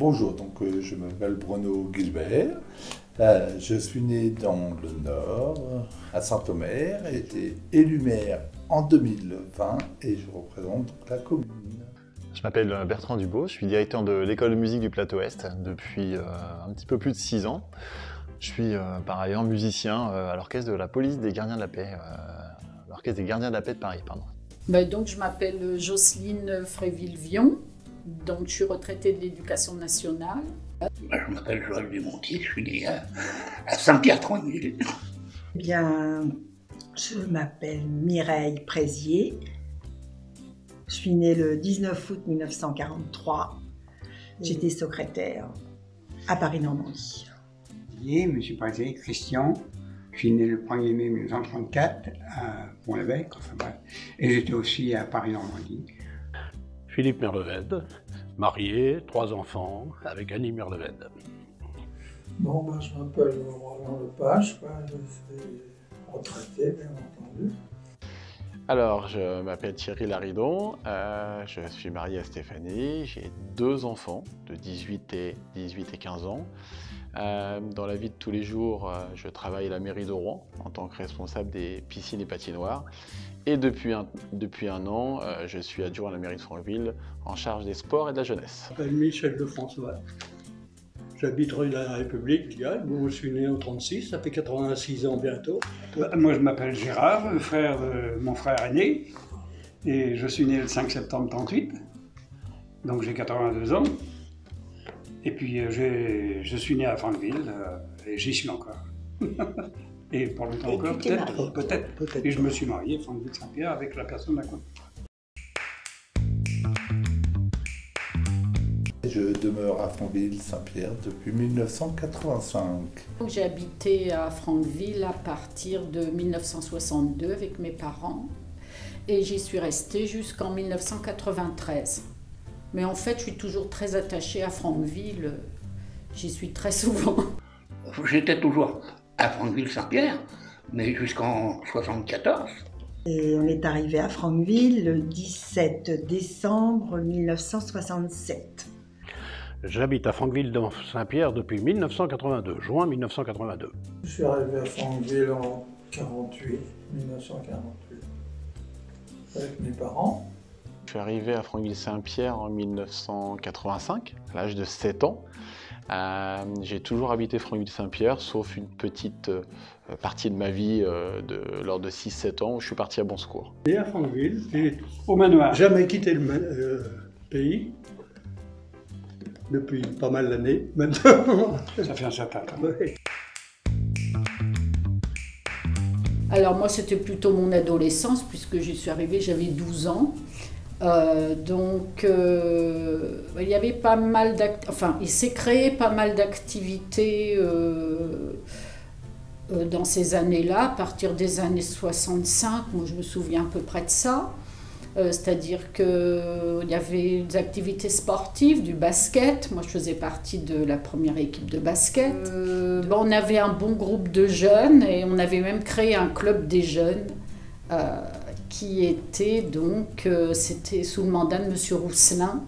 Bonjour, donc je m'appelle Bruno Gilbert, je suis né dans le Nord, à Saint-Omer, et j'ai été élu maire en 2020 et je représente donc la commune. Je m'appelle Bertrand Dubois, je suis directeur de l'école de musique du Plateau Est depuis un petit peu plus de 6 ans. Je suis par ailleurs musicien à l'orchestre de la police des gardiens de la paix, l'orchestre des gardiens de la paix de Paris, pardon. Donc je m'appelle Jocelyne Fréville-Vion, donc je suis retraitée de l'éducation nationale. Je m'appelle Joël Dumontier, je suis né à Saint-Pierre-Tranquille. Eh bien, je m'appelle Mireille Prézier. Je suis née le 19 août 1943. J'étais secrétaire à Paris-Normandie. Monsieur Prézier, Christian. Je suis né le 1er mai 1934 à Pont-l'Évêque, enfin bref. Et j'étais aussi à Paris-Normandie. Philippe Merlevède, marié, 3 enfants, avec Annie Merlevède. Bon, je m'appelle Roland Lepage, je suis retraité, bien entendu. Alors, je m'appelle Thierry Laridon, je suis marié à Stéphanie, j'ai 2 enfants de 18 et 15 ans. Dans la vie de tous les jours, je travaille à la mairie de Rouen en tant que responsable des piscines et patinoires. Et depuis un an, je suis adjoint à la mairie de Franqueville en charge des sports et de la jeunesse. Je m'appelle Michel Lefrançois. J'habite rue de la République, je suis né en 36, ça fait 86 ans bientôt. Moi je m'appelle Gérard, le frère de mon frère aîné. Et je suis né le 5 septembre 38, donc j'ai 82 ans. Et puis je suis né à Franqueville et j'y suis encore. Et pour le temps encore, peut-être. Et je me suis marié à Franqueville-Saint-Pierre avec la personne d'à côté. Je demeure à Franqueville-Saint-Pierre depuis 1985. J'ai habité à Franqueville à partir de 1962 avec mes parents et j'y suis restée jusqu'en 1993. Mais en fait, je suis toujours très attachée à Franqueville, j'y suis très souvent. J'étais toujours à Franqueville-Saint-Pierre, mais jusqu'en 1974. Et on est arrivé à Franqueville le 17 décembre 1967. J'habite à Franqueville-Saint-Pierre depuis 1982, juin 1982. Je suis arrivé à Franqueville en 1948, avec mes parents. Je suis arrivé à Franqueville-Saint-Pierre en 1985, à l'âge de 7 ans. J'ai toujours habité Franqueville-Saint-Pierre, sauf une petite partie de ma vie lors de 6-7 ans où je suis parti à Bon Secours. Né à Franqueville, et Au manoir. jamais quitté le pays, depuis pas mal d'années maintenant. Ça fait un certain temps. Ouais. Alors moi, c'était plutôt mon adolescence, puisque j'y suis arrivée, j'avais 12 ans. Il y avait pas mal il s'est créé pas mal d'activités dans ces années-là, à partir des années 65, moi je me souviens à peu près de ça. C'est-à-dire qu'il y avait des activités sportives, du basket. Moi, je faisais partie de la première équipe de basket. On avait un bon groupe de jeunes et on avait même créé un club des jeunes qui était donc, c'était sous le mandat de M. Rousselin.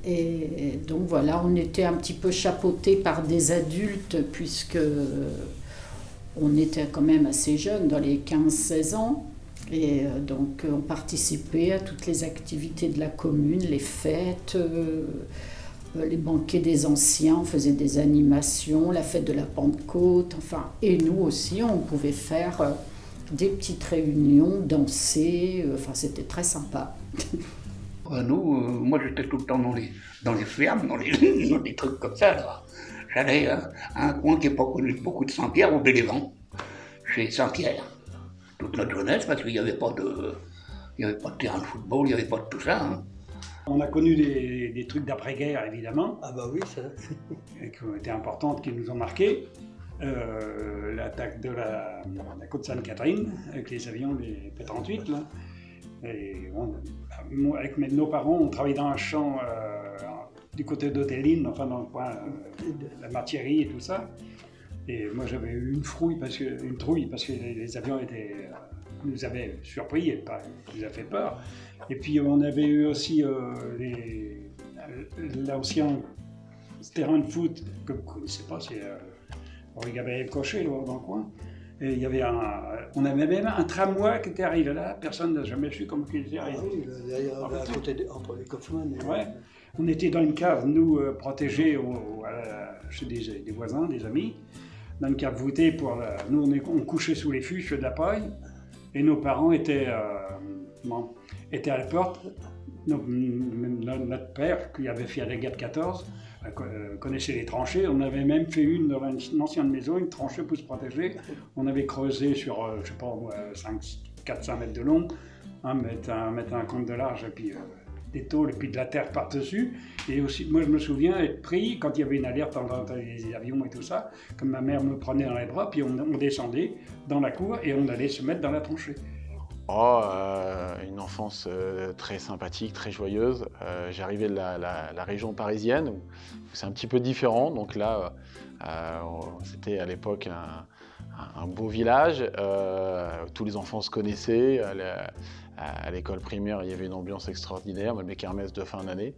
Et donc voilà, on était un petit peu chapeautés par des adultes puisque on était quand même assez jeunes, dans les 15-16 ans. Et donc on participait à toutes les activités de la commune, les fêtes, les banquets des anciens, on faisait des animations, la fête de la Pentecôte, enfin, et nous aussi on pouvait faire des petites réunions, danser, enfin c'était très sympa. Moi j'étais tout le temps dans les fermes, dans les trucs comme ça. Là. J'allais à un coin qui n'est pas connu beaucoup de Saint-Pierre, au Bélévent, chez Saint-Pierre. Toute notre jeunesse, parce qu'il n'y avait pas de terrain de football, il n'y avait pas de tout ça. Hein. On a connu des trucs d'après-guerre, évidemment. Ah bah oui, ça. Et qui ont été importantes, qui nous ont marqués. L'attaque de la côte Sainte-Catherine, avec les avions des P-38. Là. Et avec nos parents, on travaillait dans un champ du côté d'Hôtel-Lynn, enfin dans le coin de la Mathiérie et tout ça. Et moi j'avais eu une trouille parce que les avions nous avaient surpris et nous a fait peur. Et puis on avait eu aussi l'ancien ce terrain de foot que vous ne connaissez pas, c'est Henri Gabriel Cochet, là, dans le coin. Et il y avait on avait même un tramway qui était arrivé là, personne n'a jamais su comment il était arrivé. Oui, d'ailleurs, à côté entre les Kaufmann. Ouais. On était dans une cave, nous, protégés chez des voisins, des amis, dans une cave voûtée nous, on couchait sous les fûts de la paille, et nos parents étaient à la porte. Notre père, qui avait fait la guerre de 14, connaissait les tranchées. On avait même fait dans une ancienne maison, une tranchée pour se protéger. On avait creusé sur, je sais pas, 400 mètres de long, un mètre 50 de large, et puis des tôles, et puis de la terre par-dessus. Et aussi, moi je me souviens être pris, quand il y avait une alerte dans les avions et tout ça, comme ma mère me prenait dans les bras, puis on descendait dans la cour et on allait se mettre dans la tranchée. Une enfance très sympathique, très joyeuse. J'arrivais de la région parisienne où c'est un petit peu différent. Donc là, c'était à l'époque un beau village. Tous les enfants se connaissaient. À l'école primaire, il y avait une ambiance extraordinaire, même les kermesses de fin d'année.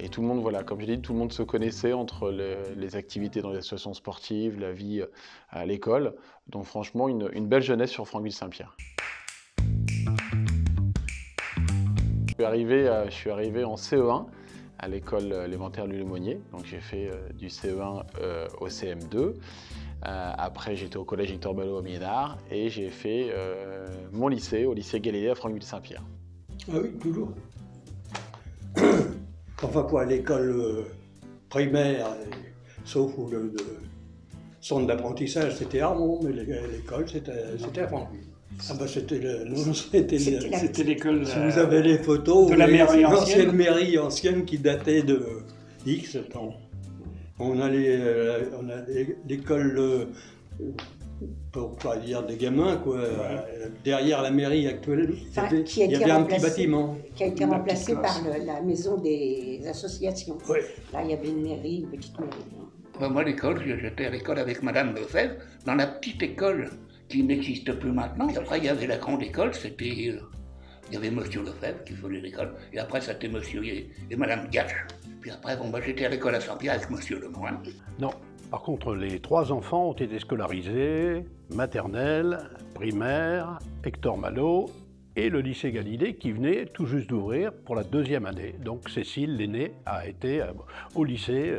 Et tout le monde, voilà, comme je l'ai dit, tout le monde se connaissait entre les activités dans les associations sportives, la vie à l'école. Donc franchement, une belle jeunesse sur Franqueville-Saint-Pierre. Je suis arrivé en CE1 à l'école élémentaire Louis-le-Monnier. Donc j'ai fait du CE1 au CM2. Après j'étais au collège Hector Malot au Miénard et j'ai fait mon lycée au lycée Galilée à Franqueville-Saint-Pierre. Ah oui, toujours. Enfin, pour l'école primaire, sauf où le centre d'apprentissage c'était Armand, mais l'école c'était à Franqueville. Ah bah c'était l'école. Si vous avez les photos, de la mairie l'ancienne mairie ancienne qui datait de X temps. On a l'école, pour pas dire des gamins, quoi. Ouais. Derrière la mairie actuelle, il y avait un petit bâtiment. Qui a été remplacé par la maison des associations. Ouais. Là, il y avait une mairie, une petite mairie. Moi, l'école, j'étais à l'école avec Madame Lefebvre, dans la petite école qui n'existe plus maintenant. Et après, il y avait la grande école, il y avait Monsieur Lefebvre qui faisait l'école. Et après, c'était Monsieur et Madame Gach. Puis après, j'étais à l'école à Saint-Pierre avec Monsieur Lemoine. Non. Par contre, les 3 enfants ont été scolarisés, maternelle, primaire, Hector Malot et le lycée Galilée qui venait tout juste d'ouvrir pour la 2e année. Donc Cécile, l'aînée, a été au lycée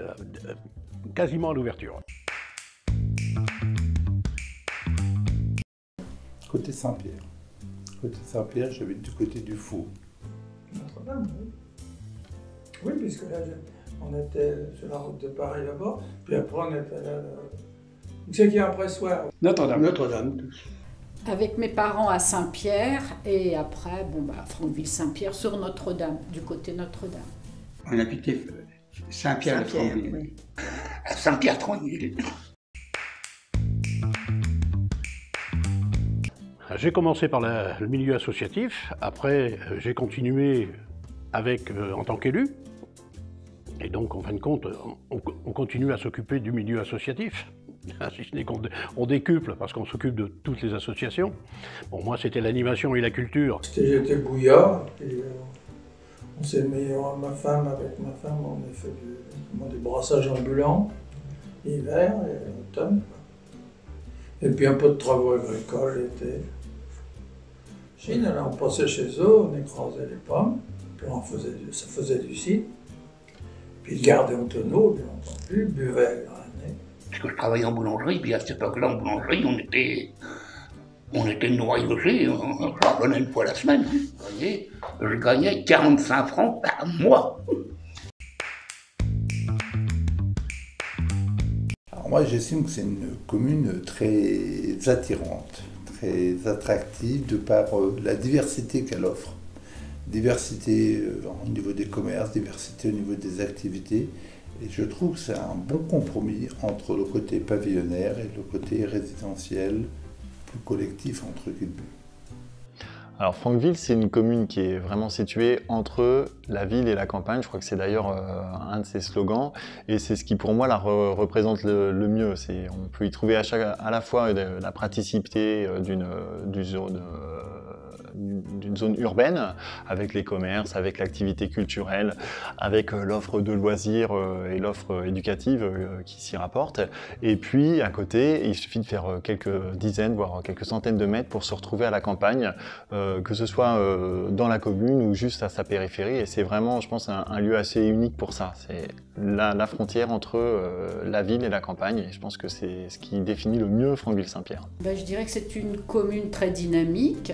quasiment à l'ouverture. Côté Saint-Pierre. Côté Saint-Pierre, j'habite du côté du Faux. Notre-Dame, oui. Oui, puisque là, on était sur la route de Paris là-bas, puis après on était là. C'est qui après soir Notre-Dame. Notre-Dame, tous. Avec mes parents à Saint-Pierre et après, Franqueville-Saint-Pierre sur Notre-Dame, du côté Notre-Dame. On habitait Saint-Pierre-de-Franqueville. Oui. À Saint-Pierre-Tranquille. J'ai commencé par le milieu associatif, après j'ai continué en tant qu'élu. Et donc, en fin de compte, on continue à s'occuper du milieu associatif. Si ce n'est qu'on décuple, parce qu'on s'occupe de toutes les associations. Bon, moi, c'était l'animation et la culture. J'étais bouillard, et on s'est mis, avec ma femme, on a fait des brassages ambulants, hiver et automne. Et puis un peu de travaux agricoles l'été. Là, on passait chez eux, on écrasait les pommes, puis ça faisait du cidre. Puis ils gardaient au tonneau, bien entendu, buvaient l'année. Parce que je travaillais en boulangerie, puis à cette époque-là, en boulangerie, on était noyautés, on revenait une fois la semaine. Vous voyez, je gagnais 45 francs par mois. Alors moi, j'estime que c'est une commune très attirante, très attractive de par la diversité qu'elle offre. Diversité au niveau des commerces, diversité au niveau des activités. Et je trouve que c'est un bon compromis entre le côté pavillonnaire et le côté résidentiel, plus collectif entre guillemets. Alors Franqueville, c'est une commune qui est vraiment située entre la ville et la campagne. Je crois que c'est d'ailleurs un de ses slogans. Et c'est ce qui pour moi la représente le mieux. On peut y trouver à la fois la praticité d'une zone d'une zone urbaine, avec les commerces, avec l'activité culturelle, avec l'offre de loisirs et l'offre éducative qui s'y rapporte. Et puis à côté, il suffit de faire quelques dizaines, voire quelques centaines de mètres pour se retrouver à la campagne, que ce soit dans la commune ou juste à sa périphérie. Et c'est vraiment, je pense, un lieu assez unique pour ça. C'est la frontière entre la ville et la campagne. Et je pense que c'est ce qui définit le mieux Franqueville-Saint-Pierre. Ben, je dirais que c'est une commune très dynamique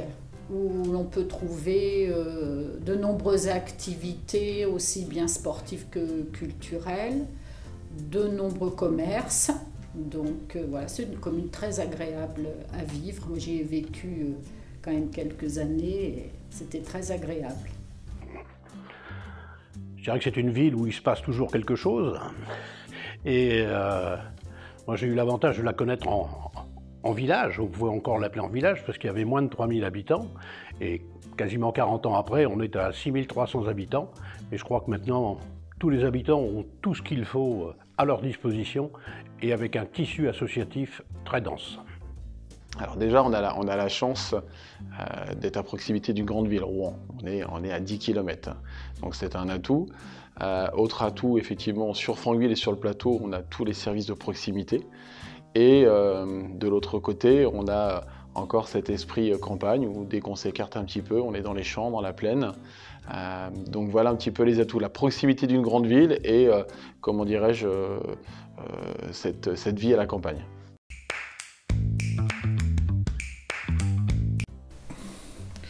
où l'on peut trouver de nombreuses activités, aussi bien sportives que culturelles, de nombreux commerces. Donc voilà, c'est une commune très agréable à vivre. Moi, j'y ai vécu quand même quelques années et c'était très agréable. Je dirais que c'est une ville où il se passe toujours quelque chose. Et moi, j'ai eu l'avantage de la connaître en village. On pouvait encore l'appeler en village parce qu'il y avait moins de 3000 habitants. Et quasiment 40 ans après, on est à 6300 habitants. Et je crois que maintenant, tous les habitants ont tout ce qu'il faut à leur disposition et avec un tissu associatif très dense. Alors déjà, on a la chance d'être à proximité d'une grande ville, Rouen. On est à 10 km, donc c'est un atout. Autre atout, effectivement, sur Franqueville et sur le plateau, on a tous les services de proximité. Et de l'autre côté, on a encore cet esprit campagne où dès qu'on s'écarte un petit peu, on est dans les champs, dans la plaine. Donc voilà un petit peu les atouts, la proximité d'une grande ville et, comment dirais-je, cette vie à la campagne.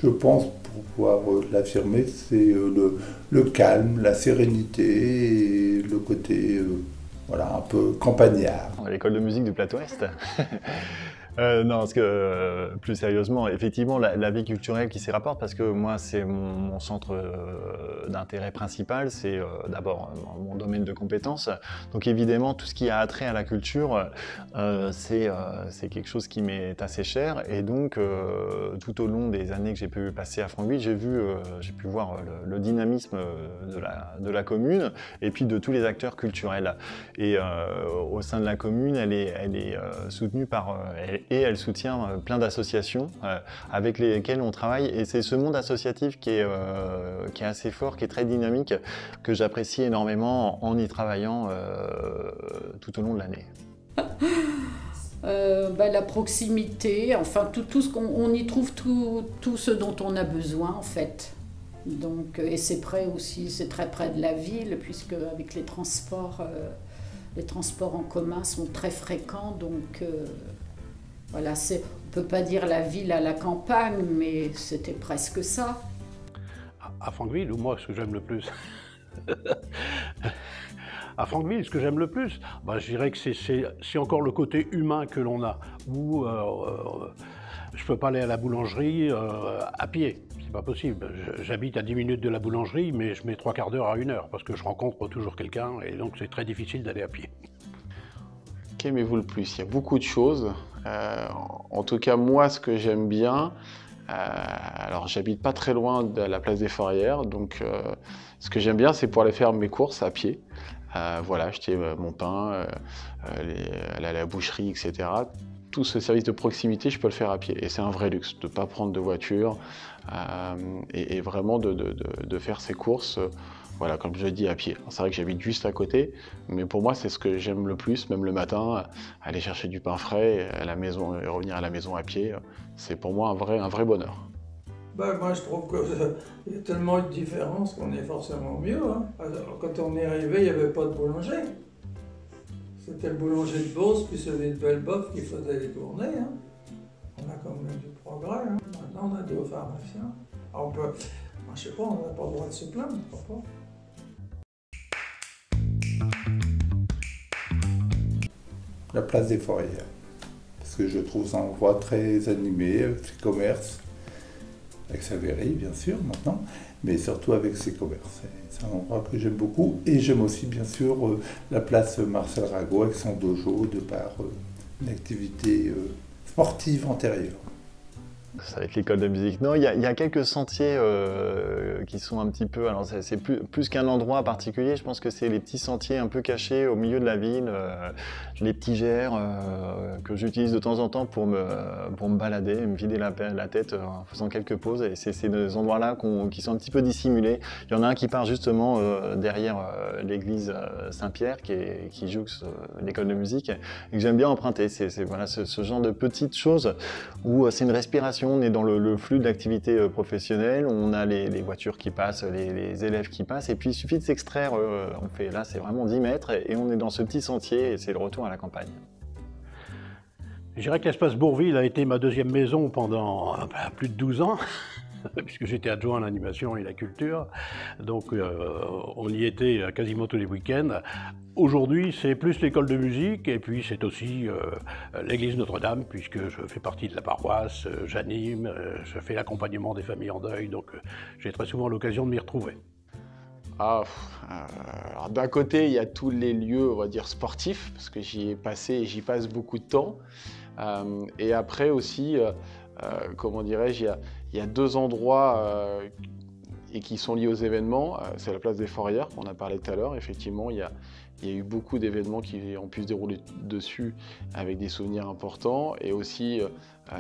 Je pense, pour pouvoir l'affirmer, c'est le calme, la sérénité et le côté voilà, un peu campagnard. L'école de musique du Plateau Est. Non, parce que plus sérieusement, effectivement, la vie culturelle qui s'y rapporte, parce que moi, c'est mon centre d'intérêt principal, c'est d'abord mon domaine de compétences. Donc évidemment, tout ce qui a attrait à la culture, c'est quelque chose qui m'est assez cher. Et donc, tout au long des années que j'ai pu passer à Franqueville, j'ai pu voir le dynamisme de la commune et puis de tous les acteurs culturels. Et au sein de la commune, elle est soutenue par... Et elle soutient plein d'associations avec lesquelles on travaille. Et c'est ce monde associatif qui est assez fort, qui est très dynamique, que j'apprécie énormément en y travaillant tout au long de l'année. La proximité, enfin tout ce on y trouve tout ce dont on a besoin en fait. Donc, et c'est près aussi, c'est très près de la ville, puisque avec les transports en commun sont très fréquents. Donc voilà, on ne peut pas dire la ville à la campagne, mais c'était presque ça. À Franqueville, moi, ce que j'aime le plus, à Franqueville, ce que j'aime le plus, je dirais que c'est encore le côté humain que l'on a, où je ne peux pas aller à la boulangerie à pied, c'est pas possible. J'habite à 10 minutes de la boulangerie, mais je mets 3/4 d'heure à 1 heure, parce que je rencontre toujours quelqu'un, et donc c'est très difficile d'aller à pied. Qu'aimez-vous le plus? Il y a beaucoup de choses. En tout cas, moi, ce que j'aime bien, alors j'habite pas très loin de la place des Forrières, donc ce que j'aime bien, c'est pour aller faire mes courses à pied. Voilà, acheter mon pain, aller à la boucherie, etc. Tout ce service de proximité, je peux le faire à pied. Et c'est un vrai luxe de ne pas prendre de voiture et vraiment de faire ses courses. Voilà, comme je dis, à pied. C'est vrai que j'habite juste à côté, mais pour moi, c'est ce que j'aime le plus, même le matin, aller chercher du pain frais à la maison et revenir à la maison à pied, c'est pour moi un vrai bonheur. Moi, je trouve qu'il y a tellement de différences qu'on est forcément mieux. Hein. Alors, quand on est arrivé, il n'y avait pas de boulanger. C'était le boulanger de Beauce, puis celui de Belleboeuf qui faisait les tournées. Hein. On a quand même du progrès. Hein. Maintenant, on a des pharmaciens. Alors, moi, je sais pas, on n'a pas le droit de se plaindre, pourquoi? La place des Forrières, parce que je trouve ça un endroit très animé, avec ses commerces, avec sa verrerie bien sûr maintenant, mais surtout avec ses commerces. C'est un endroit que j'aime beaucoup, et j'aime aussi bien sûr la place Marcel Rago avec son dojo, de par une activité sportive antérieure. Ça va être l'école de musique. Non, il y a quelques sentiers qui sont un petit peu... Alors c'est plus qu'un endroit particulier, je pense que c'est les petits sentiers un peu cachés au milieu de la ville, les petits GR que j'utilise de temps en temps pour me balader, me vider la tête en faisant quelques pauses. Et c'est ces endroits-là qui sont un petit peu dissimulés. Il y en a un qui part justement derrière l'église Saint-Pierre qui jouxte l'école de musique et que j'aime bien emprunter. Voilà, ce genre de petites choses où c'est une respiration. On est dans le flux de l'activité professionnelle, on a les voitures qui passent, les élèves qui passent, et puis il suffit de s'extraire, là c'est vraiment 10 mètres, et on est dans ce petit sentier, et c'est le retour à la campagne. Je dirais que l'espace Bourville a été ma deuxième maison pendant plus de 12 ans, puisque j'étais adjoint à l'animation et la culture, donc on y était quasiment tous les week-ends. Aujourd'hui, c'est plus l'école de musique et puis c'est aussi l'église Notre-Dame, puisque je fais partie de la paroisse, j'anime, je fais l'accompagnement des familles en deuil, donc j'ai très souvent l'occasion de m'y retrouver. Alors d'un côté, il y a tous les lieux, on va dire, sportifs, parce que j'y ai passé et j'y passe beaucoup de temps. Et après aussi, comment dirais-je, il y a deux endroits et qui sont liés aux événements. C'est la place des Fourrières, qu'on a parlé tout à l'heure. Effectivement, il y a eu beaucoup d'événements qui ont pu se dérouler dessus avec des souvenirs importants. Et aussi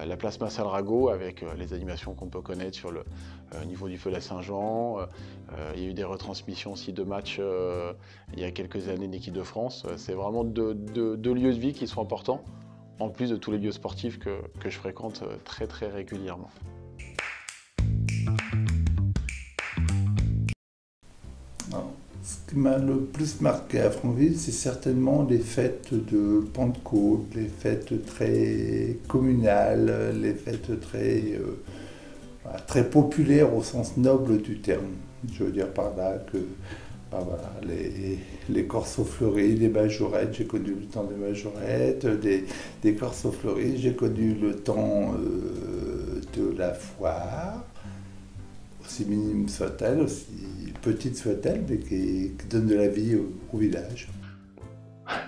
la place Massal-Rago avec les animations qu'on peut connaître sur le niveau du feu de la Saint-Jean. Il y a eu des retransmissions aussi de matchs il y a quelques années d'équipe de France. C'est vraiment deux lieux de vie qui sont importants, en plus de tous les lieux sportifs que je fréquente très très régulièrement. Ce qui m'a le plus marqué à Franqueville, c'est certainement les fêtes de Pentecôte, les fêtes très communales, les fêtes très populaires au sens noble du terme. Je veux dire par là que les corsos fleuris, les majorettes, j'ai connu le temps des majorettes, des corsos fleuris, j'ai connu le temps de la foire, aussi minime soit-elle, aussi petite soit-elle, mais qui donne de la vie au village.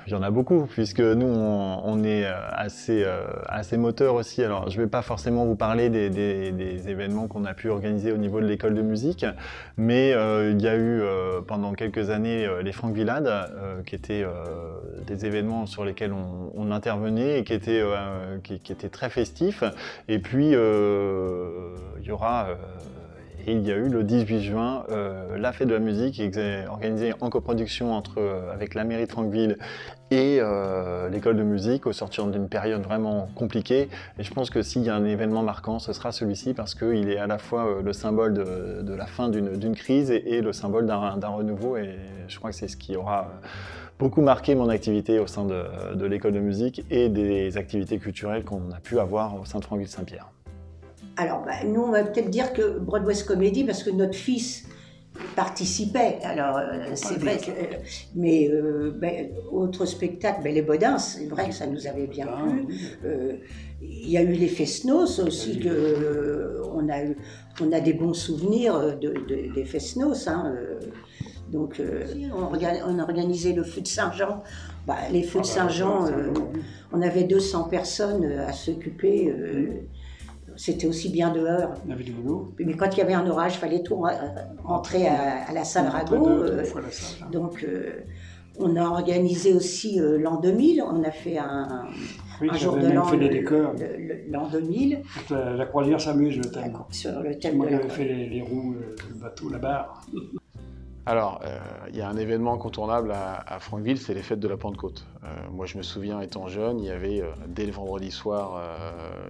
Il y en a beaucoup, puisque nous, on est assez moteur aussi. Alors, je ne vais pas forcément vous parler des événements qu'on a pu organiser au niveau de l'école de musique, mais il y a eu pendant quelques années les Franquevillades, qui étaient des événements sur lesquels on intervenait et qui étaient très festifs. Et puis, il y aura... Et il y a eu le 18 juin la fête de la musique qui est organisée en coproduction avec la mairie de Franqueville et l'école de musique au sortir d'une période vraiment compliquée. Et je pense que s'il y a un événement marquant, ce sera celui-ci parce qu'il est à la fois le symbole de la fin d'une crise et le symbole d'un renouveau. Et je crois que c'est ce qui aura beaucoup marqué mon activité au sein de l'école de musique et des activités culturelles qu'on a pu avoir au sein de Franqueville-Saint-Pierre. Alors, nous, on va peut-être dire que Broadway's Comedy, parce que notre fils participait. Alors, c'est vrai que... Mais autre spectacle, les Bodins, c'est vrai que ça nous avait bien plu. Il y a eu les Fest-Noz aussi, on a des bons souvenirs des Fest-Noz. Donc, on a organisé le feu de Saint-Jean. Les feux de Saint-Jean, on avait 200 personnes à s'occuper. C'était aussi bien dehors. Mais quand il y avait un orage, il fallait tout rentrer à la salle Rago. Donc, on a organisé aussi l'an 2000. On a fait un jour de l'an, l'an 2000. La Croisière s'amuse, le thème. Sur le thème. Moi, j'avais fait les roues, le bateau, la barre. Alors, il y a un événement incontournable à Franqueville, c'est les fêtes de la Pentecôte. Moi, je me souviens, étant jeune, il y avait dès le vendredi soir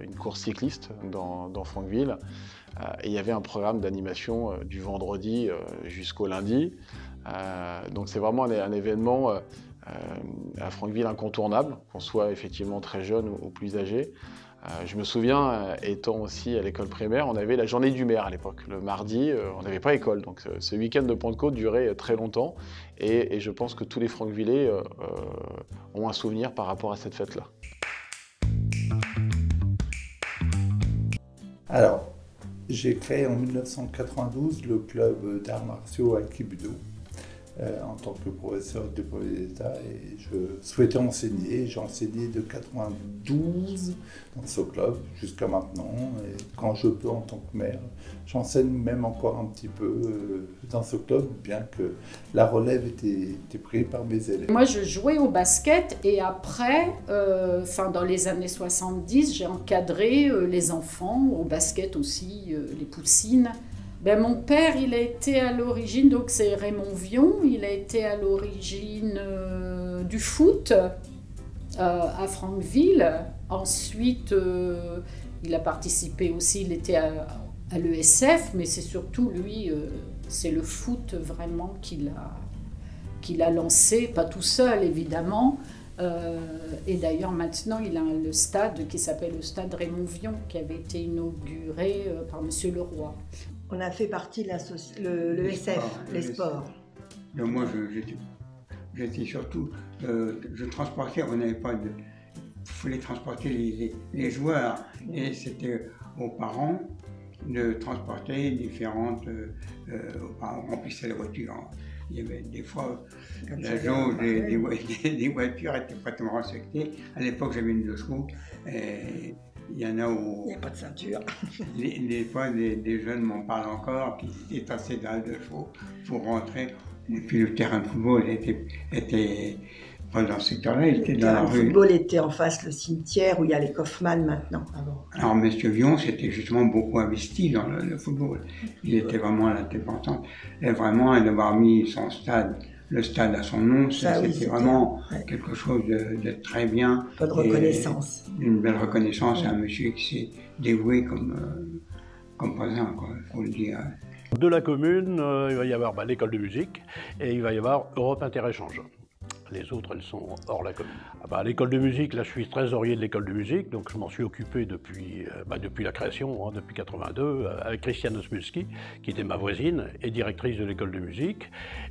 une course cycliste dans Franqueville. Et il y avait un programme d'animation du vendredi jusqu'au lundi. Donc c'est vraiment un événement à Franqueville incontournable, qu'on soit effectivement très jeune ou plus âgé. Je me souviens, étant aussi à l'école primaire, on avait la journée du maire à l'époque. Le mardi, on n'avait pas école, donc ce week-end de Pentecôte durait très longtemps. Et je pense que tous les Franquevillais ont un souvenir par rapport à cette fête-là. Alors, j'ai créé en 1992 le club d'arts martiaux à Kibudo. en tant que professeur de brevet d'État et je souhaitais enseigner. J'ai enseigné de 92 dans ce club jusqu'à maintenant et quand je peux en tant que maire, j'enseigne même encore un petit peu dans ce club, bien que la relève était prise par mes élèves. Moi, je jouais au basket et après, dans les années 70, j'ai encadré les enfants au basket aussi, les poussines. Mon père, il a été à l'origine, donc c'est Raymond Vion, il a été à l'origine du foot à Franqueville. Ensuite, il a participé aussi, il était à l'ESF, mais c'est surtout lui, c'est le foot vraiment qu'il a lancé, pas tout seul évidemment. Et d'ailleurs maintenant il a le stade qui s'appelle le stade Raymond Vion qui avait été inauguré par Monsieur Leroy. On a fait partie de l'ESF, les sports. Donc moi j'étais surtout, je transportais, on n'avait pas de... Il fallait transporter les joueurs et c'était aux parents de transporter différentes... aux parents remplissait les voitures. Il y avait des fois, la jauge des voitures était pratiquement respectée. À l'époque, j'avais une 2 chevaux. Et il y en a où... Il n'y a pas de ceinture. Des fois, des jeunes m'en parlent encore, qui étaient assez dans la 2 chevaux pour rentrer. Et puis le terrain de football était pas dans ce secteur-là, il était dans la rue. Le football était en face le cimetière où il y a les Kaufmann maintenant. Alors, M. Vion s'était justement beaucoup investi dans le football. Il était vraiment à l'indépendance. Et vraiment, d'avoir mis son stade, le stade à son nom, c'était vraiment quelque chose de très bien. Pas de reconnaissance. Une belle reconnaissance à un monsieur qui s'est dévoué comme pas un, quoi, il faut le dire. De la commune, il va y avoir l'école de musique et il va y avoir Europe Inter-Échange. Les autres, elles sont hors la commune. L'école de musique, là, je suis trésorier de l'école de musique, donc je m'en suis occupé depuis la création, depuis 82, avec Christiane Osmulski, qui était ma voisine et directrice de l'école de musique.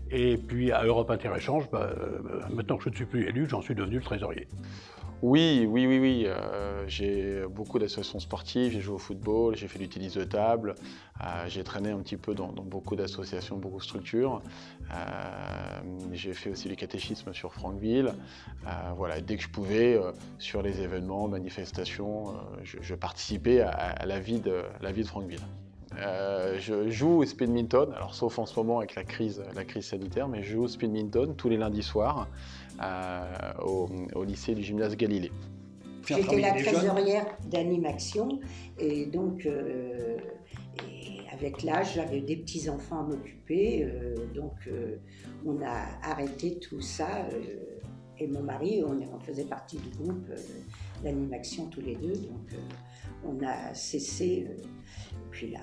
Et puis à Europe Inter-Échange, maintenant que je ne suis plus élu, j'en suis devenu le trésorier. Oui. J'ai beaucoup d'associations sportives, j'ai joué au football, j'ai fait du tennis de table, j'ai traîné un petit peu dans beaucoup d'associations, beaucoup de structures. J'ai fait aussi du catéchisme sur Franqueville. Dès que je pouvais, sur les événements, manifestations, je participais à la vie de Franqueville. Je joue au speedminton, alors sauf en ce moment avec la crise sanitaire, mais je joue au speedminton tous les lundis soirs au lycée du gymnase Galilée. J'étais la trésorière d'animation et donc avec l'âge j'avais des petits-enfants à m'occuper, on a arrêté tout ça et mon mari, on faisait partie du groupe d'animation tous les deux, donc on a cessé. Puis là,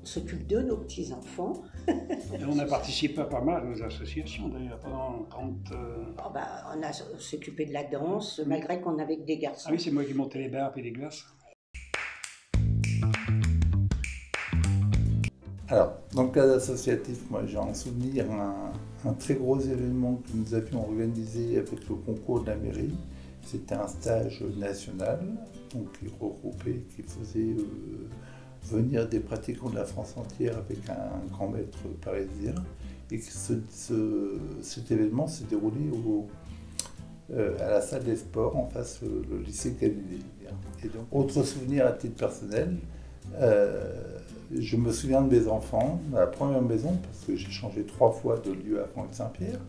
on s'occupe de nos petits-enfants. Et on a participé à pas mal aux associations d'ailleurs pendant 30... on s'occupait de la danse, malgré qu'on avait que des garçons. Ah oui, c'est moi qui montais les bars et les glaces. Alors, dans le cadre associatif, moi j'ai en souvenir un très gros événement que nous avions organisé avec le concours de la mairie. C'était un stage national, donc qui regroupait, qui faisait venir des pratiquants de la France entière avec un grand maître parisien. Et cet événement s'est déroulé à la salle des sports en face le lycée Galilée. Et donc, autre souvenir à titre personnel, je me souviens de mes enfants, dans la première maison, parce que j'ai changé 3 fois de lieu à Franck-Saint-Pierre,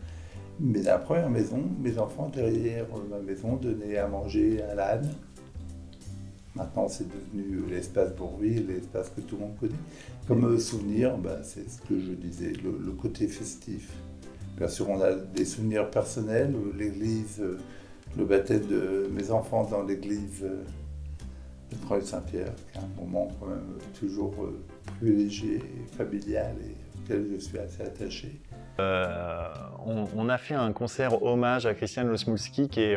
mais dans la première maison, mes enfants derrière ma maison donnaient à manger à l'âne. Maintenant, c'est devenu l'espace Bourville, l'espace que tout le monde connaît. Comme souvenir, c'est ce que je disais, le côté festif. Bien sûr, on a des souvenirs personnels, l'église, le baptême de mes enfants dans l'église de Franck-Saint-Pierre, qui est un moment quand même toujours privilégié, familial et auquel je suis assez attaché. On a fait un concert hommage à Christiane Osmulski, qui est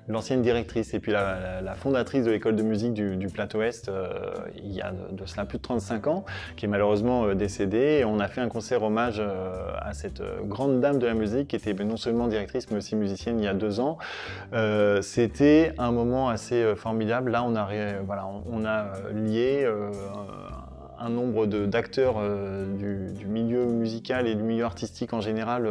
l'ancienne directrice et puis la fondatrice de l'école de musique du Plateau Est, il y a de cela plus de 35 ans, qui est malheureusement décédée. Et on a fait un concert hommage à cette grande dame de la musique qui était non seulement directrice mais aussi musicienne il y a 2 ans. C'était un moment assez formidable. Là, on a lié un nombre d'acteurs du milieu musical et du milieu artistique en général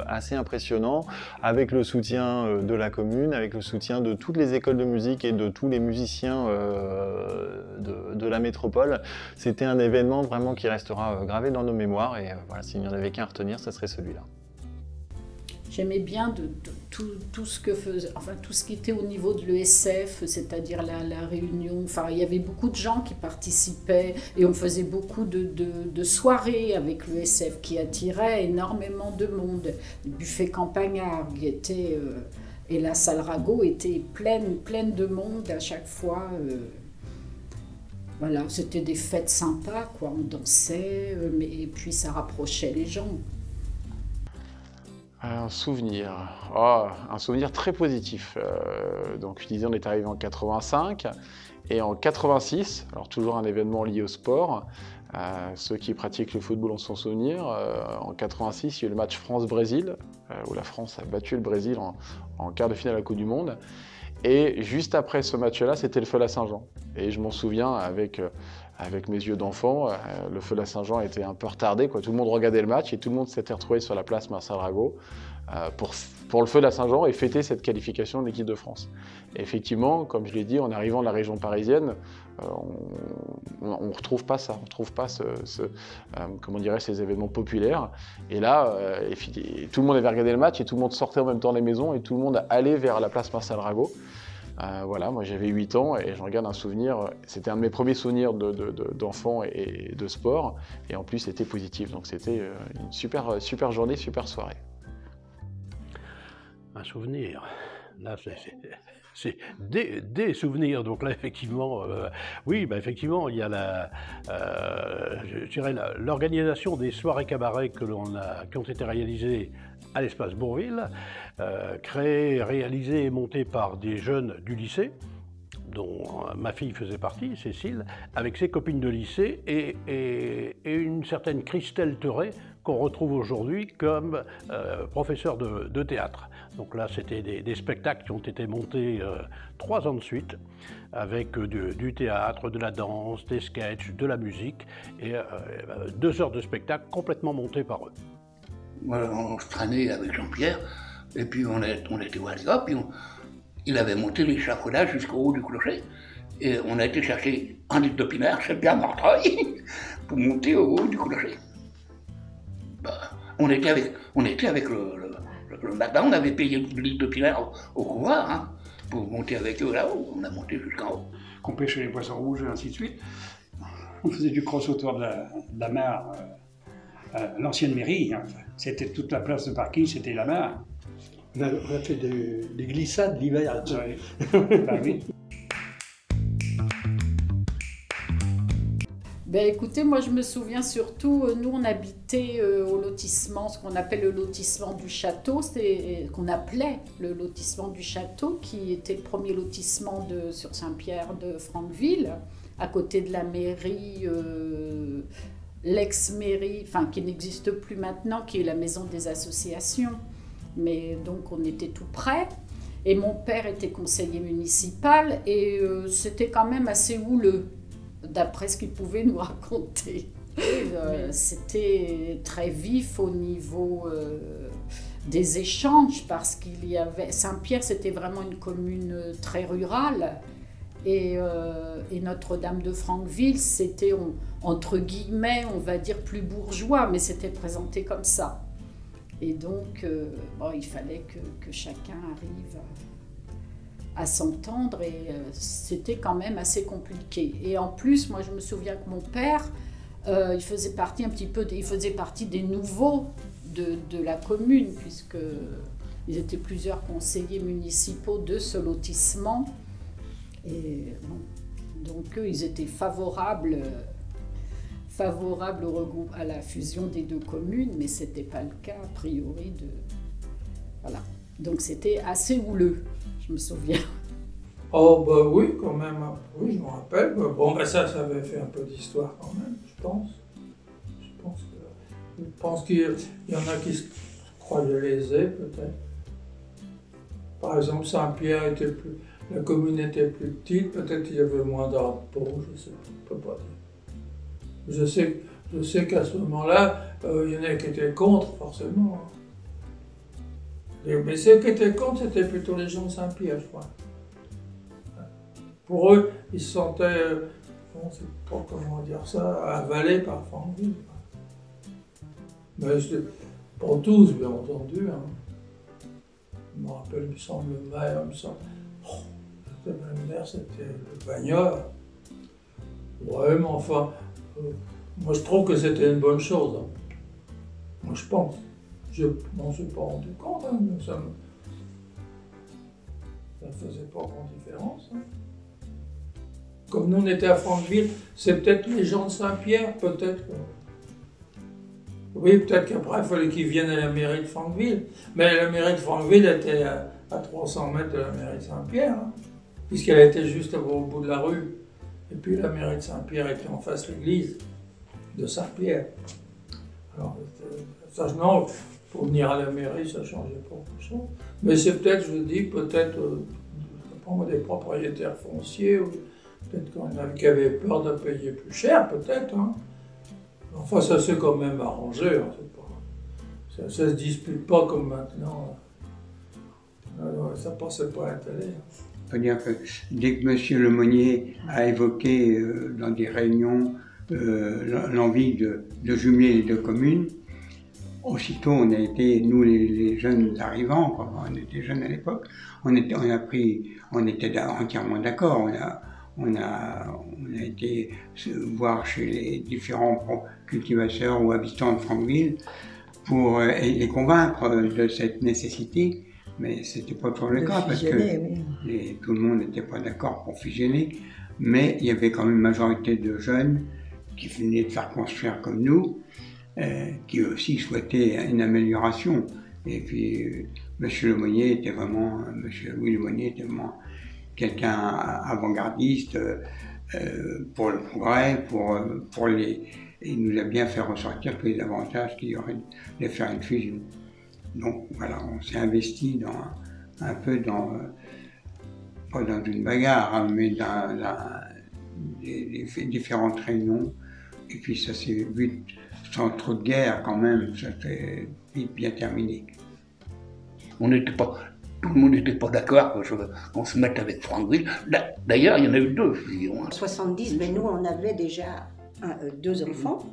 assez impressionnant, avec le soutien de la commune, avec le soutien de toutes les écoles de musique et de tous les musiciens de la métropole. C'était un événement vraiment qui restera gravé dans nos mémoires et voilà, s'il n'y en avait qu'un à retenir, ce serait celui-là. J'aimais bien tout ce que faisait, enfin tout ce qui était au niveau de l'ESF, c'est-à-dire la réunion. Enfin, il y avait beaucoup de gens qui participaient et on faisait beaucoup de soirées avec l'ESF qui attiraient énormément de monde. Le buffet campagnard était et la salle Rago était pleine de monde à chaque fois. Voilà, c'était des fêtes sympas, quoi. On dansait, et puis ça rapprochait les gens. Un souvenir très positif. Donc je disais, on est arrivé en 85 et en 86, alors toujours un événement lié au sport. Ceux qui pratiquent le football ont son souvenir. En 86, il y a eu le match France-Brésil où la France a battu le Brésil en quart de finale à la Coupe du Monde. Et juste après ce match-là, c'était le feu la Saint-Jean. Et je m'en souviens avec mes yeux d'enfant, le feu la Saint-Jean était un peu retardé, quoi. Tout le monde regardait le match et tout le monde s'était retrouvé sur la place Marcel Rago pour le feu la Saint-Jean et fêter cette qualification de l'équipe de France. Et effectivement, comme je l'ai dit, en arrivant de la région parisienne, on ne retrouve pas ça, on ne retrouve pas comment dirais, ces événements populaires. Et là, tout le monde avait regardé le match et tout le monde sortait en même temps des maisons et tout le monde allait vers la place Marcel Rago. Voilà, moi j'avais 8 ans et je regarde un souvenir, c'était un de mes premiers souvenirs d'enfant et de sport, et en plus c'était positif, donc c'était une super journée, super soirée. Un souvenir, là c'est des souvenirs, donc là effectivement, oui, bah, effectivement il y a je dirais l'organisation des soirées cabarets qui ont été réalisées à l'espace Bourville, créé, réalisé et monté par des jeunes du lycée, dont ma fille faisait partie, Cécile, avec ses copines de lycée et une certaine Christelle Teuret qu'on retrouve aujourd'hui comme professeure de théâtre. Donc là, c'était des spectacles qui ont été montés 3 ans de suite, avec du théâtre, de la danse, des sketchs, de la musique, et 2 heures de spectacle complètement montés par eux. Voilà, on se traînait avec Jean-Pierre, et puis on était au Hasga, puis il avait monté l'échafaudage jusqu'au haut du clocher, et on a été chercher 1 litre de pinard, c'est bien Martreuil, pour monter au haut du clocher. Bah, on était avec le matin, on avait payé 1 litre de pinard au couloir, hein, pour monter avec eux là-haut, on a monté jusqu'en haut. Qu'on pêchait les poissons rouges et ainsi de suite. On faisait du cross autour de la mare. L'ancienne mairie, hein. C'était toute la place de parking, c'était la mare. On a fait des glissades l'hiver. Bah oui. Ben écoutez, moi je me souviens surtout, nous on habitait au lotissement, ce qu'on appelle le lotissement du château, qu'on appelait le lotissement du château, qui était le premier lotissement sur Saint-Pierre de Franqueville, à côté de la mairie, l'ex-mairie, enfin qui n'existe plus maintenant, qui est la maison des associations. Mais donc on était tout près. Et mon père était conseiller municipal et c'était quand même assez houleux, d'après ce qu'il pouvait nous raconter. C'était très vif au niveau des échanges parce qu'il y avait... Saint-Pierre, c'était vraiment une commune très rurale et Notre-Dame de Franqueville, c'était entre guillemets, on va dire plus bourgeois, mais c'était présenté comme ça. Et donc, bon, il fallait que chacun arrive à s'entendre et c'était quand même assez compliqué. Et en plus, moi je me souviens que mon père, il faisait partie un petit peu, il faisait partie des nouveaux de la commune, puisqu'ils étaient plusieurs conseillers municipaux de ce lotissement. Et bon, donc eux, ils étaient favorables à la fusion des 2 communes, mais ce n'était pas le cas a priori Voilà. Donc c'était assez houleux, je me souviens. Oh bah oui, quand même, oui, je me rappelle. Bon, bah ça avait fait un peu d'histoire quand même, je pense. Je pense qu'il y en a qui se croyaient lésés, peut-être. Par exemple, Saint-Pierre la commune était plus petite, peut-être qu'il y avait moins d'impôts, je ne sais pas, je ne peux pas dire. Je sais qu'à ce moment-là, il y en a qui étaient contre, forcément. Mais ceux qui étaient contre, c'était plutôt les gens de Saint-Pierre, je crois. Pour eux, ils se sentaient, on ne sait pas comment dire ça, avalés par Franqueville. Mais pas tous, bien entendu. Hein. Je me rappelle, il me semble, le maire, ma mère, c'était le bagnard. Ouais, mais enfin, moi je trouve que c'était une bonne chose. Hein. Moi je pense. Je m'en suis pas rendu compte, hein, mais ça ne faisait pas grande différence. Hein. Comme nous on était à Franqueville, c'est peut-être les gens de Saint-Pierre, peut-être. Oui, peut-être qu'après il fallait qu'ils viennent à la mairie de Franqueville. Mais la mairie de Franqueville était à 300 mètres de la mairie de Saint-Pierre, hein, puisqu'elle était juste au bout de la rue. Et puis la mairie de Saint-Pierre était en face de l'église de Saint-Pierre. Alors, ça, non, pour venir à la mairie, ça ne changeait pas grand-chose. Mais c'est peut-être, je vous dis, peut-être des propriétaires fonciers, ou peut-être qui avaient peur de payer plus cher, peut-être. Hein. Enfin, ça s'est quand même arrangé. Hein, ça ne se dispute pas comme maintenant. Ça ne passait pas à la télé. On peut dire que dès que M. Lemonnier a évoqué dans des réunions l'envie de jumeler les deux communes, aussitôt on a été, nous les jeunes arrivants, quoi, on était jeunes à l'époque, on était entièrement d'accord. On a été voir chez les différents cultivateurs ou habitants de Franqueville pour les convaincre de cette nécessité. Mais ce n'était pas toujours le cas parce que tout le monde n'était pas d'accord pour fusionner. Mais il y avait quand même une majorité de jeunes qui venaient de faire construire comme nous, qui aussi souhaitaient une amélioration. Et puis M. Lemonnier était vraiment, M. Louis Lemonnier était vraiment quelqu'un avant-gardiste pour le progrès, il nous a bien fait ressortir tous les avantages qu'il y aurait de faire une fusion. Donc voilà, on s'est investi un peu pas dans une bagarre, hein, mais dans des différentes réunions. Et puis ça s'est vite, sans trop de guerre quand même, ça s'est vite bien terminé. Tout le monde n'était pas d'accord qu'on se mette avec Franqueville. D'ailleurs, il y en a eu deux fusions. En 70, mais nous on avait déjà deux enfants.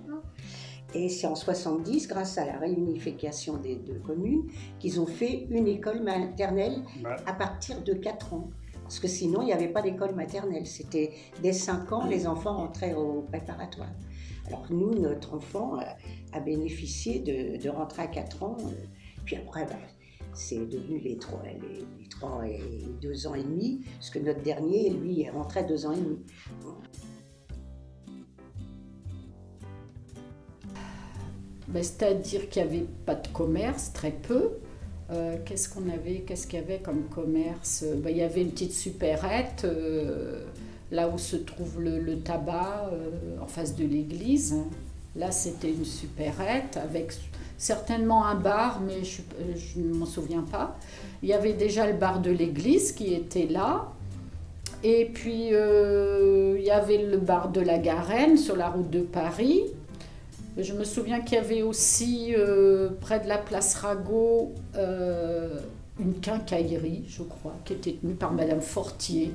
Et c'est en 70, grâce à la réunification des deux communes, qu'ils ont fait une école maternelle à partir de 4 ans. Parce que sinon, il n'y avait pas d'école maternelle. C'était dès 5 ans, les enfants rentraient au préparatoire. Alors nous, notre enfant a bénéficié de rentrer à 4 ans. Puis après, c'est devenu les 3 et 2 ans et demi, parce que notre dernier, lui, est rentré à 2 ans et demi. C'est-à-dire qu'il n'y avait pas de commerce, très peu. Qu'est-ce qu'il y avait comme commerce? Il y avait une petite supérette, là où se trouve le tabac, en face de l'église. Là, c'était une supérette, avec certainement un bar, mais je ne m'en souviens pas. Il y avait déjà le bar de l'église qui était là. Et puis, il y avait le bar de la Garenne, sur la route de Paris. Je me souviens qu'il y avait aussi, près de la place Rago, une quincaillerie, je crois, qui était tenue par Madame Fortier.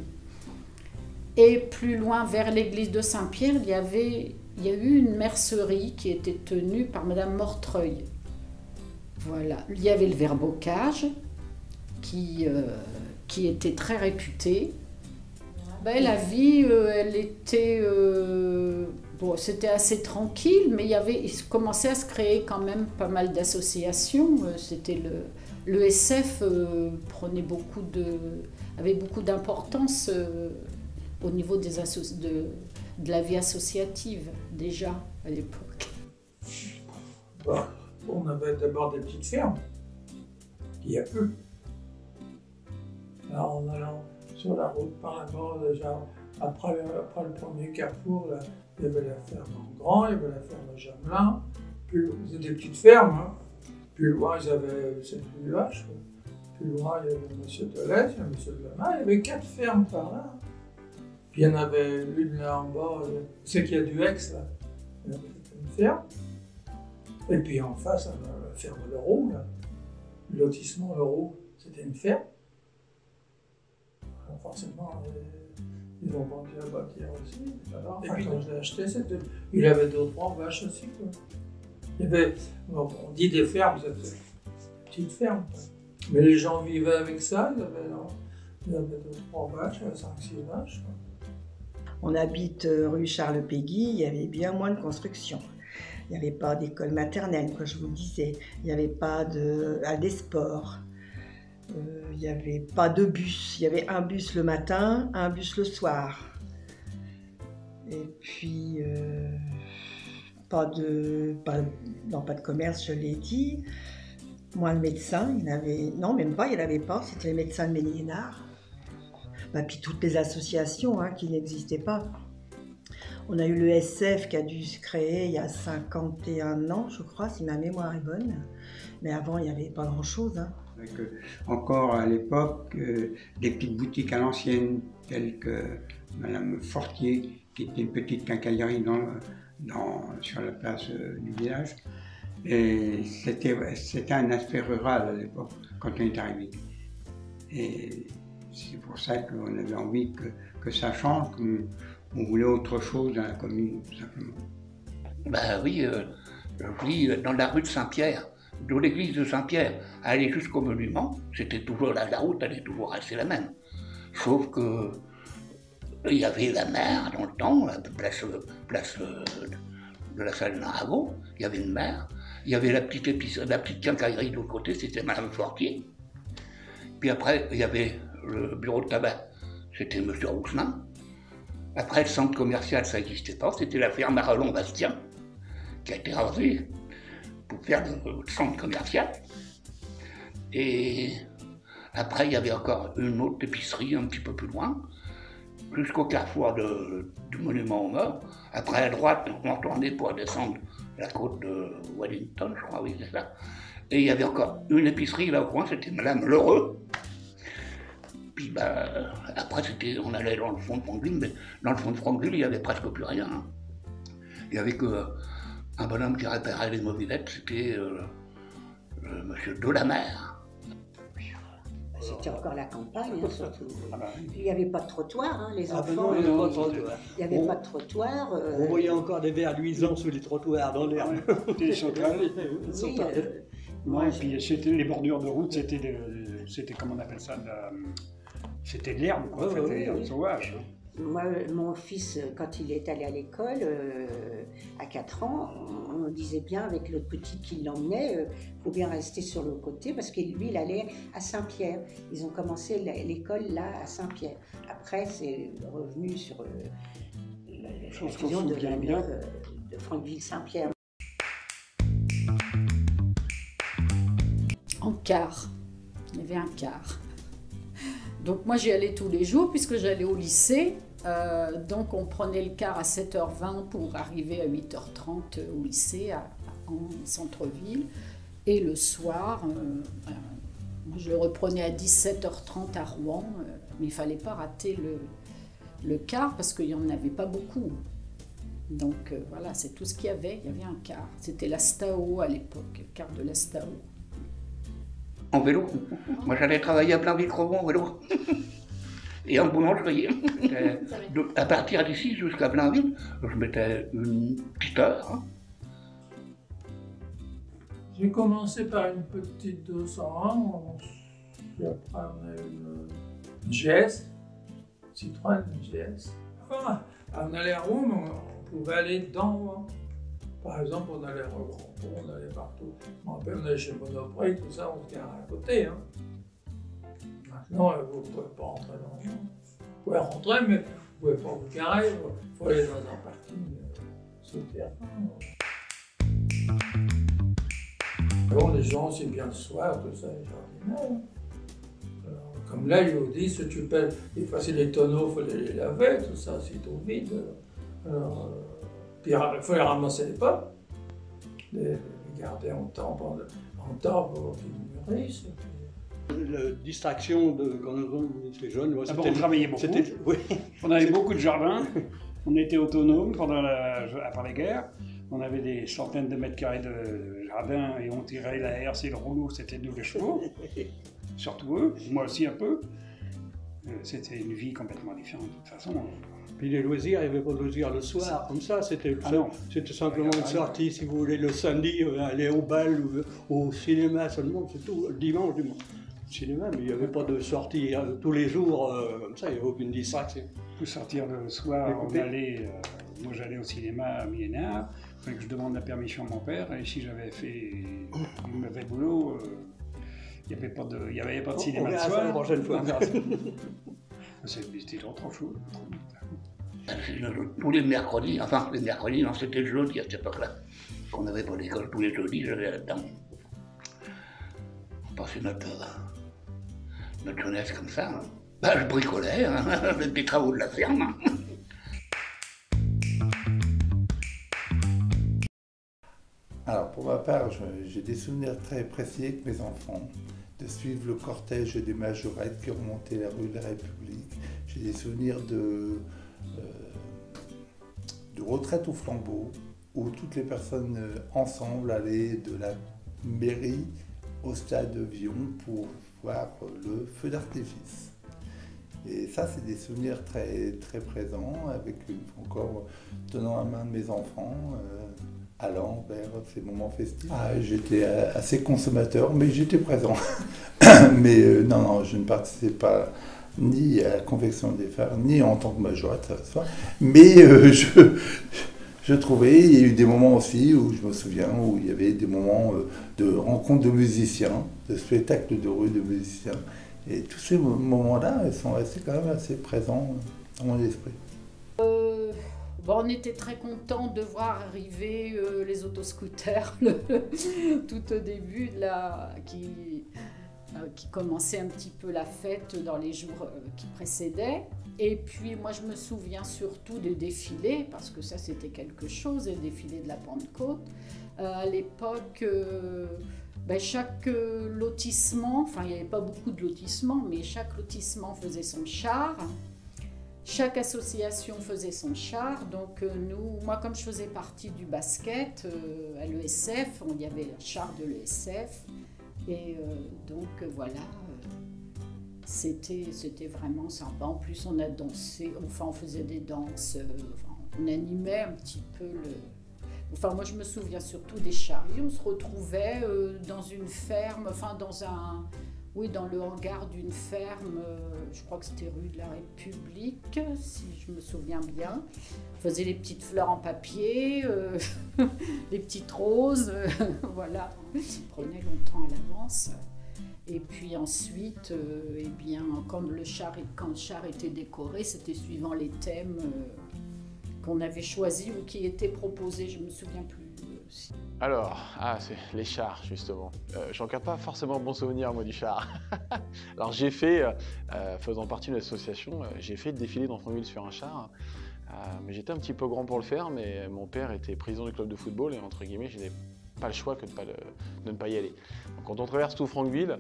Et plus loin, vers l'église de Saint-Pierre, il y a eu une mercerie qui était tenue par Madame Mortreuil. Voilà. Il y avait le Verbocage, qui était très réputé. La vie, elle était... c'était assez tranquille, mais il commençait à se créer quand même pas mal d'associations. C'était l'ESF avait beaucoup d'importance au niveau de la vie associative, déjà, à l'époque. On avait d'abord des petites fermes, il y a peu. Alors, en allant sur la route par là-bas, déjà, après le premier carrefour, là, il y avait la ferme en Grand, il y avait la ferme à Jamelin, puis c'était des petites fermes. Hein. Plus loin, ils avaient cette vache. Plus loin, il y avait M. Tolès, il y avait M. Delamin, il y avait 4 fermes par là. Puis il y en avait une là en bas, c'est qu'il y a du Aix, là. C'était une ferme. Et puis en face, la ferme Leroux, là, le lotissement Leroux, c'était une ferme. Alors forcément, ils ont vendu la bâtire aussi. Alors, et puis, quand je l'ai acheté, il avait 2 ou 3 vaches aussi. Quoi. Il y avait, on dit des fermes, c'était une petite ferme. Quoi. Mais les gens vivaient avec ça, il y avait 2 ou 3 vaches, 5-6 vaches. Quoi. On habite rue Charles-Péguy, il y avait bien moins de construction. Il n'y avait pas d'école maternelle, comme je vous le disais. Il n'y avait pas des sports. Il n'y avait pas de bus. Il y avait un bus le matin, un bus le soir. Et puis, pas de commerce, je l'ai dit. Moi, le médecin, il n'avait... Non, même pas, il n'y en avait pas. C'était le médecin de Méniénard. Puis toutes les associations qui n'existaient pas. On a eu le SF qui a dû se créer il y a 51 ans, je crois, si ma mémoire est bonne. Mais avant, il n'y avait pas grand-chose. Avec encore à l'époque des petites boutiques à l'ancienne, telles que Madame Fortier, qui était une petite quincaillerie sur la place du village. Et c'était un aspect rural à l'époque, quand on est arrivé. Et c'est pour ça qu'on avait envie que ça change, qu'on voulait autre chose dans la commune, tout simplement. Ben oui, je vis dans la rue de Saint-Pierre, de l'église de Saint-Pierre, à aller jusqu'au monument, c'était toujours la route, elle est toujours restée la même. Sauf que il y avait la mer dans le temps, la place de la salle Narago, il y avait une mer, il y avait la petite quincaillerie de l'autre côté, c'était Madame Fortier. Puis après, il y avait le bureau de tabac, c'était M. Rousselin. Après, le centre commercial, ça n'existait pas, c'était la ferme Arlon-Bastien, qui a été rasée pour faire le centre commercial. Et après, il y avait encore une autre épicerie un petit peu plus loin, jusqu'au carrefour du monument aux morts. Après, à droite, on retournait pour descendre la côte de Wellington, je crois, oui, c'est ça. Et il y avait encore une épicerie là au coin, c'était Madame Lheureux. Puis après, on allait dans le fond de Franqueville, mais dans le fond de Franqueville, il n'y avait presque plus rien. Il n'y avait qu'un bonhomme qui réparait les mobilettes, c'était Monsieur Delamer. C'était encore la campagne, surtout. Il n'y avait pas de trottoir, les enfants. Non, il n'y avait pas de trottoir. Il n'y avait pas de trottoir. On voyait encore des verres luisants sous les trottoirs dans l'herbe. Des sauterelles. Et puis les bordures de route, c'était comment on appelle ça, c'était de l'herbe, quoi, c'était sauvage. Moi, mon fils, quand il est allé à l'école, à 4 ans, on disait bien avec l'autre petit qui l'emmenait, il faut bien rester sur le côté, parce que lui, il allait à Saint-Pierre. Ils ont commencé l'école là, à Saint-Pierre. Après, c'est revenu sur la fusion de Franqueville-Saint-Pierre. En car. Il y avait un car. Donc moi j'y allais tous les jours puisque j'allais au lycée. Donc on prenait le car à 7h20 pour arriver à 8h30 au lycée en centre-ville. Et le soir, je le reprenais à 17h30 à Rouen. Mais il ne fallait pas rater le car parce qu'il n'y en avait pas beaucoup. Donc voilà, c'est tout ce qu'il y avait. Il y avait un car. C'était la Stao à l'époque, le car de la Stao. En vélo. Moi, j'allais travailler à Blainville-Crevaux en vélo. Et en boulangerie. À partir d'ici jusqu'à Blainville, je mettais une petite heure. J'ai commencé par une petite 201, puis après on a eu une GS, Citroën GS. Enfin, on allait à Rouen, mais on pouvait aller dedans. Par exemple, on allait au Grand Pont, on allait partout. Je me rappelle, on allait chez Monoprix, tout ça, on se garait à côté. Maintenant, vous ne pouvez pas rentrer dans le monde. Vous pouvez rentrer, mais vous ne pouvez pas vous garer. Il faut aller dans un parking souterrain. Bon, les gens, c'est bien le soir, tout ça, les jardiniers. Comme là, ils vous disent, tu peux effacer les tonneaux, il faut les laver, tout ça, c'est tout vide. Alors, puis il faut les ramasser les pommes, les garder en temps pour qu'ils mûrissent. La distraction quand on était jeune, on travaillait beaucoup, oui. On avait beaucoup de jardins, on était autonome après la guerre. On avait des centaines de mètres carrés de jardin et on tirait la herse et le rouleau, c'était nous les chevaux. Surtout eux, moi aussi un peu. C'était une vie complètement différente de toute façon. Puis les loisirs, il n'y avait pas de loisirs le soir, comme ça, c'était simplement une sortie, si vous voulez, le samedi, aller au bal ou au cinéma seulement, c'est tout, le dimanche, cinéma, mais il n'y avait pas de sortie tous les jours, comme ça, il n'y avait aucune distraction. Pour sortir le soir, on allait, moi j'allais au cinéma à Miénard, il fallait que je demande la permission à mon père, et si j'avais fait un mauvais boulot, il n'y avait pas de cinéma le soir. La prochaine fois. C'était trop chaud. Tous les mercredis, non, c'était le jeudi à cette époque-là, qu'on n'avait pas d'école tous les jeudis, j'allais là-dedans. On passait notre jeunesse comme ça. Hein. Je bricolais, hein, avec des travaux de la ferme. Hein. Alors pour ma part, j'ai des souvenirs très précis avec mes enfants, de suivre le cortège des majorettes qui remontaient la rue de la République. J'ai des souvenirs de retraite au flambeau, où toutes les personnes ensemble allaient de la mairie au stade de Vion pour voir le feu d'artifice. Et ça, c'est des souvenirs très, très présents, avec encore tenant la main de mes enfants, allant vers ces moments festifs. J'étais assez consommateur, mais j'étais présent. Mais non, je ne participais pas ni à la confection des phares, ni en tant que majorette, mais je trouvais, il y a eu des moments aussi où je me souviens, où il y avait des moments de rencontres de musiciens, de spectacles de rue de musiciens, et tous ces moments-là, ils sont restés quand même assez présents dans mon esprit. On était très contents de voir arriver les autoscooters tout au début, là, qui commençait un petit peu la fête dans les jours qui précédaient. Et puis moi je me souviens surtout des défilés, parce que ça c'était quelque chose, les défilés de la Pentecôte. À l'époque, chaque lotissement, enfin il n'y avait pas beaucoup de lotissements, mais chaque lotissement faisait son char. Chaque association faisait son char, donc moi comme je faisais partie du basket à l'ESF, il y avait le char de l'ESF. Et voilà, c'était vraiment sympa. En plus, on a dansé, on faisait des danses, on animait un petit peu moi, je me souviens surtout des chariots. On se retrouvait dans une ferme, dans le hangar d'une ferme, je crois que c'était rue de la République, si je me souviens bien. On faisait les petites fleurs en papier, les petites roses, voilà. Ça prenait longtemps à l'avance. Et puis ensuite, quand le char était décoré, c'était suivant les thèmes qu'on avait choisis ou qui étaient proposés, je ne me souviens plus. Alors, c'est les chars, justement. J'en garde pas forcément bon souvenir, moi, du char. Alors, j'ai fait, faisant partie de l'association, j'ai fait le défilé dans Franqueville sur un char. Mais j'étais un petit peu grand pour le faire, mais mon père était président du club de football et, entre guillemets, je n'avais pas le choix que de ne pas y aller. Donc, quand on traverse tout Franqueville,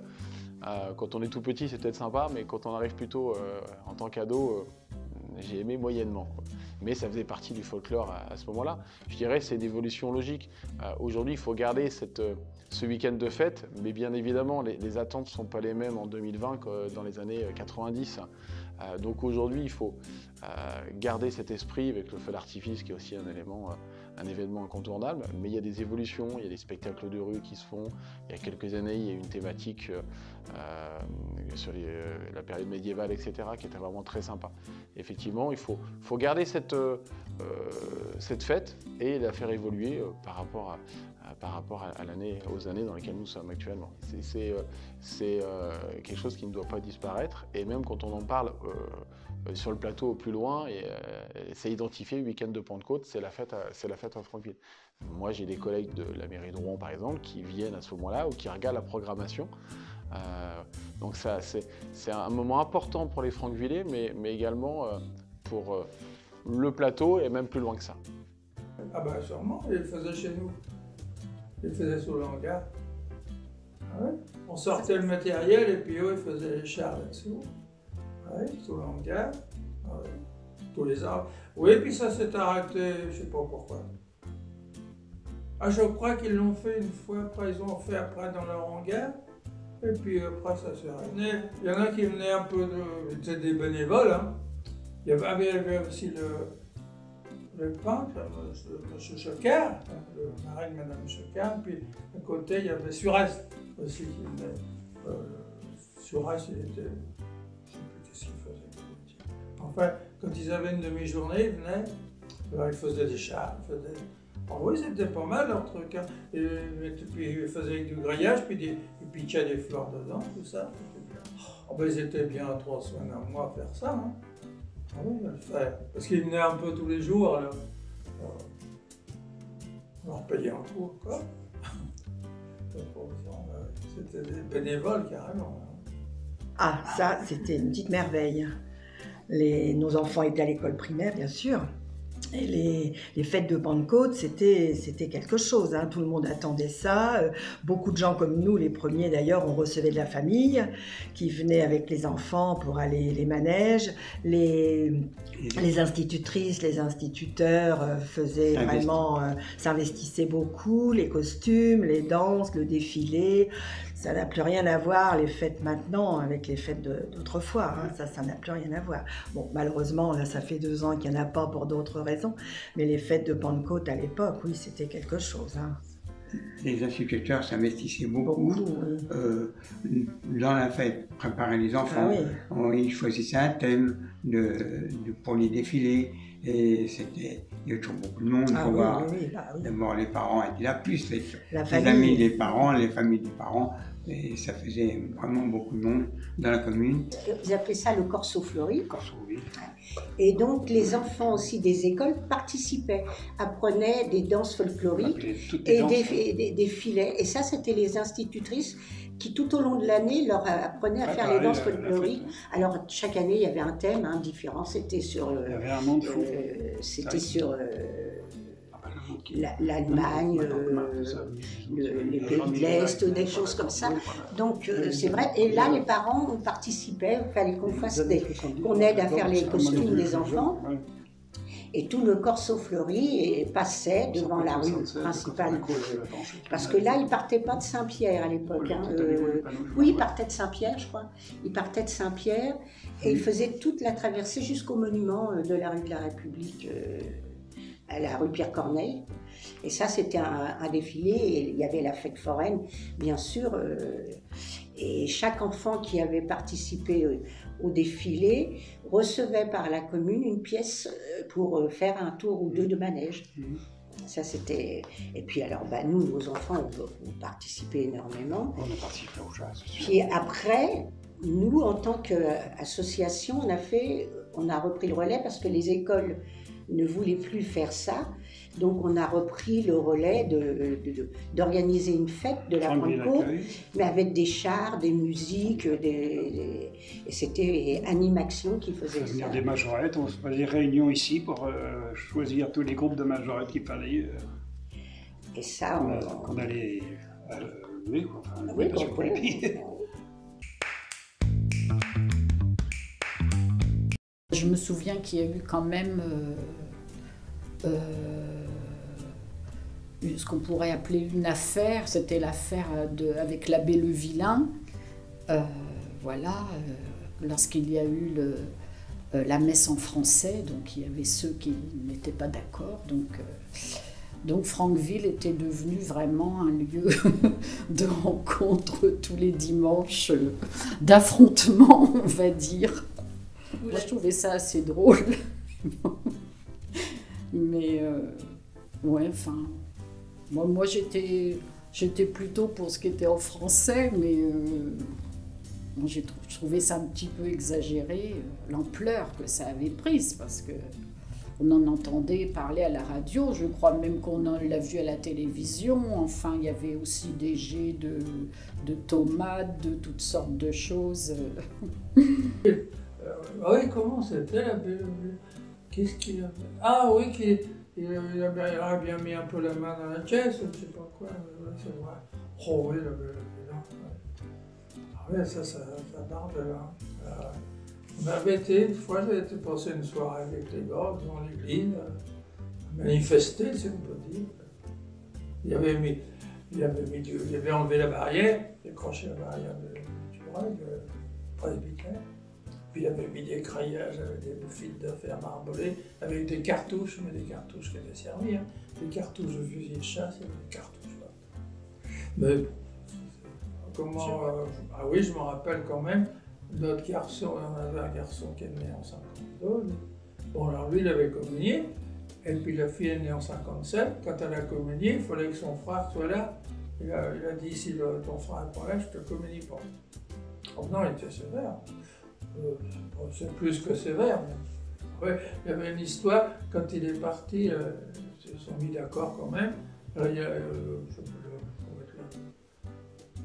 quand on est tout petit, c'est peut-être sympa, mais quand on arrive plutôt en tant qu'ado, j'ai aimé moyennement, quoi. Mais ça faisait partie du folklore à ce moment-là. Je dirais que c'est une évolution logique. Aujourd'hui, il faut garder ce week-end de fête, mais bien évidemment, les attentes ne sont pas les mêmes en 2020 que dans les années 90. Donc aujourd'hui, il faut garder cet esprit avec le feu d'artifice, qui est aussi un événement incontournable. Mais il y a des évolutions, il y a des spectacles de rue qui se font. Il y a quelques années, il y a eu une thématique sur la période médiévale, etc., qui était vraiment très sympa. Effectivement, il faut garder cette fête et la faire évoluer par rapport aux années dans lesquelles nous sommes actuellement. C'est quelque chose qui ne doit pas disparaître, et même quand on en parle sur le plateau au plus loin, c'est identifié, le week-end de Pentecôte, c'est la fête à Franqueville. Moi, j'ai des collègues de la mairie de Rouen, par exemple, qui viennent à ce moment-là ou qui regardent la programmation. Donc ça, c'est un moment important pour les Franquevillais, mais également pour le plateau et même plus loin que ça. Ah ben sûrement, ils le faisaient chez nous. Ils le faisaient sous le hangar. Ah ouais. On sortait le matériel et puis eux, ils faisaient les chars là-dessous. Oui, sous le hangar. Ah ouais. Tous les arbres. Oui, puis ça s'est arrêté, je ne sais pas pourquoi. Ah, je crois qu'ils l'ont fait une fois, après ils ont fait après dans leur hangar, et puis après ça s'est arrêté. Il y en a qui venaient un peu c'était des bénévoles, hein. Il y avait aussi le peintre, M. Chocard, le mari de Mme Chocard, puis à côté il y avait Surès aussi qui venait. Surès, il était, je ne sais plus qu'est-ce qu'il faisait. Enfin, quand ils avaient une demi-journée, ils venaient, alors ils faisaient des chars, ils faisaient... Oh oui, c'était pas mal leur truc. Hein. Et puis ils faisaient du grillage, puis ils pitchaient des fleurs dedans, tout ça. Oh, ben, ils étaient bien 3 semaines à mois à faire ça. Hein. Ah oui, à le faire. Parce qu'ils venaient un peu tous les jours, alors on leur payait un coup, quoi. C'était des bénévoles carrément. Hein. Ah, ça, c'était une petite merveille. Nos enfants étaient à l'école primaire, bien sûr. Et les fêtes de Pentecôte, c'était quelque chose, hein. Tout le monde attendait ça. Beaucoup de gens comme nous, les premiers d'ailleurs, on recevait de la famille qui venaient avec les enfants pour aller les manèges. Les institutrices, les instituteurs faisaient vraiment, s'investissaient beaucoup. Les costumes, les danses, le défilé. Ça n'a plus rien à voir, les fêtes maintenant, avec les fêtes d'autrefois. Hein. Ça n'a plus rien à voir. Bon, malheureusement, là, ça fait 2 ans qu'il n'y en a pas pour d'autres raisons. Mais les fêtes de Pentecôte, à l'époque, oui, c'était quelque chose. Hein. Les instituteurs s'investissaient beaucoup dans la fête, préparer les enfants. Ah oui. Ils choisissaient un thème pour les défilés. Et il y a toujours beaucoup de monde pour voir. Oui. D'abord, les parents étaient là, plus les amis des parents, les familles des parents. Et ça faisait vraiment beaucoup de monde dans la commune. Ils appelaient ça le corso fleuri. Corso, oui. Et donc, les enfants aussi des écoles participaient, apprenaient des danses folkloriques et des défilaient. Et ça, c'était les institutrices qui, tout au long de l'année, leur apprenaient à faire les danses folkloriques. Alors, chaque année, il y avait un thème différent. C'était sur... il y avait un monde fou. C'était sur... l'Allemagne, les pays de l'Est, des choses comme ça. Donc c'est vrai. Et là, les parents participaient. Il fallait qu'on aide à faire les costumes des enfants. Et tout le corso fleuri passait devant la rue principale. Parce que là, ils ne partaient pas de Saint-Pierre à l'époque. Hein. Oui, ils partaient de Saint-Pierre, je crois. Ils partaient de Saint-Pierre et ils faisaient toute la traversée jusqu'au monument de la rue de la République. À la rue Pierre-Corneille. Et ça, c'était un défilé. Et il y avait la fête foraine, bien sûr. Et chaque enfant qui avait participé au défilé recevait par la commune une pièce pour faire un tour ou 2 de manège. Ça, c'était... Et puis alors, nous, nos enfants, ont participé énormément. On a participé au jazz. Puis après, nous, en tant qu'association, on a repris le relais parce que les écoles ne voulait plus faire ça, donc on a repris le relais d'organiser une fête de la Pentecôte, mais avec des chars, des musiques, et c'était Animaction qui faisait ça. Venir des majorettes, on se faisait des réunions ici pour choisir tous les groupes de majorettes qu'il fallait. Et ça, qu'on allait louer, quoi. Enfin, louer parce qu'on pouvait les payer. Je me souviens qu'il y a eu quand même ce qu'on pourrait appeler une affaire, c'était l'affaire avec l'abbé Le Vilain. Lorsqu'il y a eu la messe en français, donc il y avait ceux qui n'étaient pas d'accord. Donc Franqueville était devenu vraiment un lieu de rencontre tous les dimanches, d'affrontement, on va dire. Moi, je trouvais ça assez drôle. Mais, ouais, enfin... Moi j'étais plutôt pour ce qui était en français, mais je trouvais ça un petit peu exagéré, l'ampleur que ça avait prise, parce qu'on en entendait parler à la radio, je crois même qu'on l'a vu à la télévision. Enfin, il y avait aussi des jets de tomates, de toutes sortes de choses. Oui, comment c'était la Qu'est-ce qu'il a fait? Ah oui, il aurait bien mis un peu la main dans la caisse, je ne sais pas quoi, c'est vrai. Oh oui, ah oui, ça barbe là. On avait été, une fois, j'ai été passer une soirée avec les gars devant l'église, manifester, si on peut dire. Il avait enlevé la barrière, décroché la barrière du Turel, le presbytère. Puis il avait mis des craillages avec des fils de fer marbrés, avec des cartouches, mais des cartouches qui avaient servi, hein. Des cartouches de fusil de chasse, il y avait des cartouches là. Mais comment. Ah oui, je me rappelle quand même, notre garçon, on avait un garçon qui est né en 52. Bon, alors lui, il avait communié. Et puis la fille est née en 57. Quand elle a communié, il fallait que son frère soit là. Il a dit, si ton frère n'est pas là, je te communie pas. Oh non, il était sévère. C'est plus que sévère. Mais... Ouais, il y avait une histoire, quand il est parti, ils se sont mis d'accord quand même. Il y a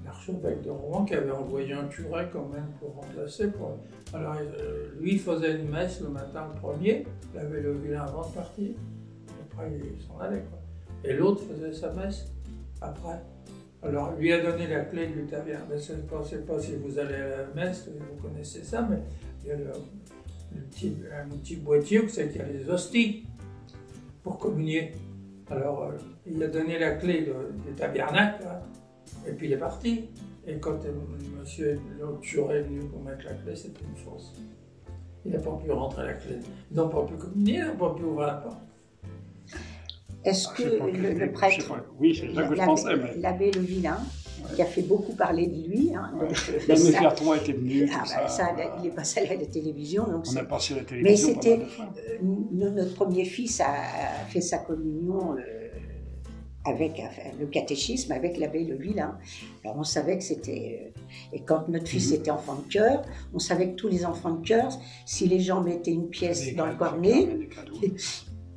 l'archevêque de Rouen qui avait envoyé un curé quand même pour remplacer. Alors lui, il faisait une messe le matin le premier, il avait le vilain avant de partir. Après, il s'en allait, quoi. Et l'autre faisait sa messe après. Alors, lui a donné la clé de l'Utavien. Je ne sais pas si vous allez à la messe, vous connaissez ça, mais il y a un petit boîtier où c'est qu'il y a les hosties pour communier. Alors, il a donné la clé du tabernacle, hein, et puis il est parti. Et quand monsieur le curé est venu pour mettre la clé, c'était une fausse. Il n'a pas pu rentrer la clé. Ils n'ont pas pu communier, ils n'ont pas pu ouvrir la porte. Est-ce que le prêtre, oui, c'est ça que je pensais, mais... l'abbé Le Vilain, qui a fait beaucoup parler de lui, hein, ouais. L'abbé Ferton était venu, il est passé à la télévision. Donc on a passé à la télévision. Mais c'était, notre premier fils a fait sa communion avec le catéchisme, avec l'abbé Le Vilain. Alors on savait que c'était... et quand notre fils était enfant de chœur, on savait que tous les enfants de chœur, si les gens mettaient une pièce dans le cornet,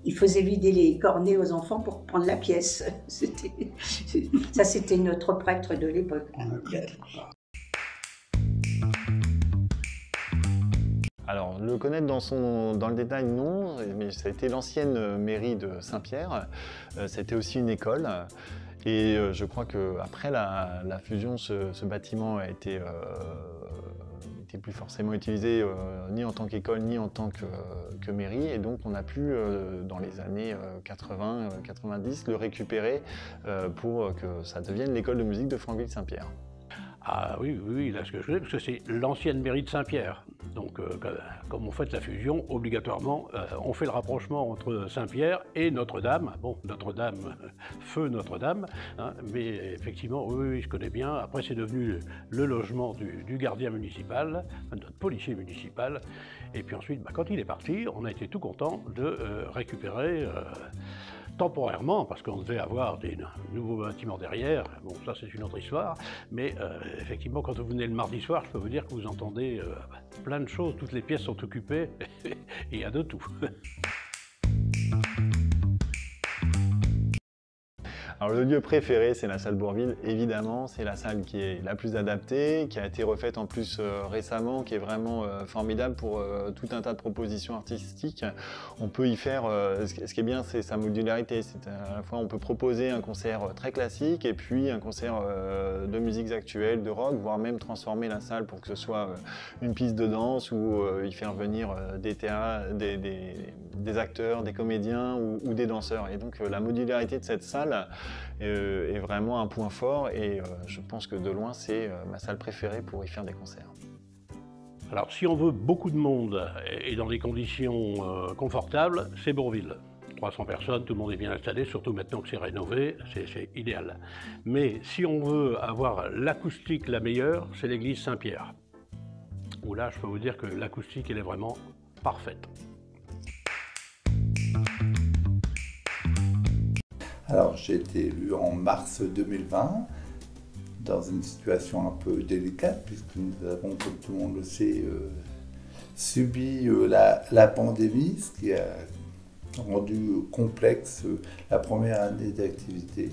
il faisait vider les cornets aux enfants pour prendre la pièce. Ça, c'était notre prêtre de l'époque. Alors, le connaître dans le détail, non, mais ça a été l'ancienne mairie de Saint-Pierre. C'était aussi une école. Et je crois qu'après la fusion, ce bâtiment a été plus forcément utilisé ni en tant qu'école ni en tant que mairie, et donc on a pu dans les années 80-90 le récupérer pour que ça devienne l'école de musique de Franqueville-Saint-Pierre. Ah oui, là ce que je veux, parce que c'est l'ancienne mairie de Saint-Pierre. Donc comme on fait la fusion, obligatoirement, on fait le rapprochement entre Saint-Pierre et Notre-Dame. Bon, Notre-Dame, feu Notre-Dame, hein, mais effectivement, oui, je connais bien. Après, c'est devenu le logement du gardien municipal, notre policier municipal. Et puis ensuite, quand il est parti, on a été tout content de récupérer temporairement, parce qu'on devait avoir des nouveaux bâtiments derrière. Bon, ça c'est une autre histoire, mais effectivement, quand vous venez le mardi soir, je peux vous dire que vous entendez plein de choses, toutes les pièces sont occupées, et il y a de tout. Alors le lieu préféré, c'est la salle Bourvil, évidemment, c'est la salle qui est la plus adaptée, qui a été refaite en plus récemment, qui est vraiment formidable pour tout un tas de propositions artistiques. On peut y faire, ce qui est bien, c'est sa modularité, c'est à la fois on peut proposer un concert très classique et puis un concert de musiques actuelles, de rock, voire même transformer la salle pour que ce soit une piste de danse ou y faire venir des acteurs, des comédiens ou des danseurs. Et donc la modularité de cette salle est vraiment un point fort et je pense que de loin c'est ma salle préférée pour y faire des concerts. Alors si on veut beaucoup de monde et dans des conditions confortables, c'est Bourvil. 300 personnes, tout le monde est bien installé, surtout maintenant que c'est rénové, c'est idéal. Mais si on veut avoir l'acoustique la meilleure, c'est l'église Saint-Pierre. Où là, je peux vous dire que l'acoustique, elle est vraiment parfaite. Alors, j'ai été élu en mars 2020, dans une situation un peu délicate, puisque nous avons, comme tout le monde le sait, subi la pandémie, ce qui a rendu complexe la première année d'activité.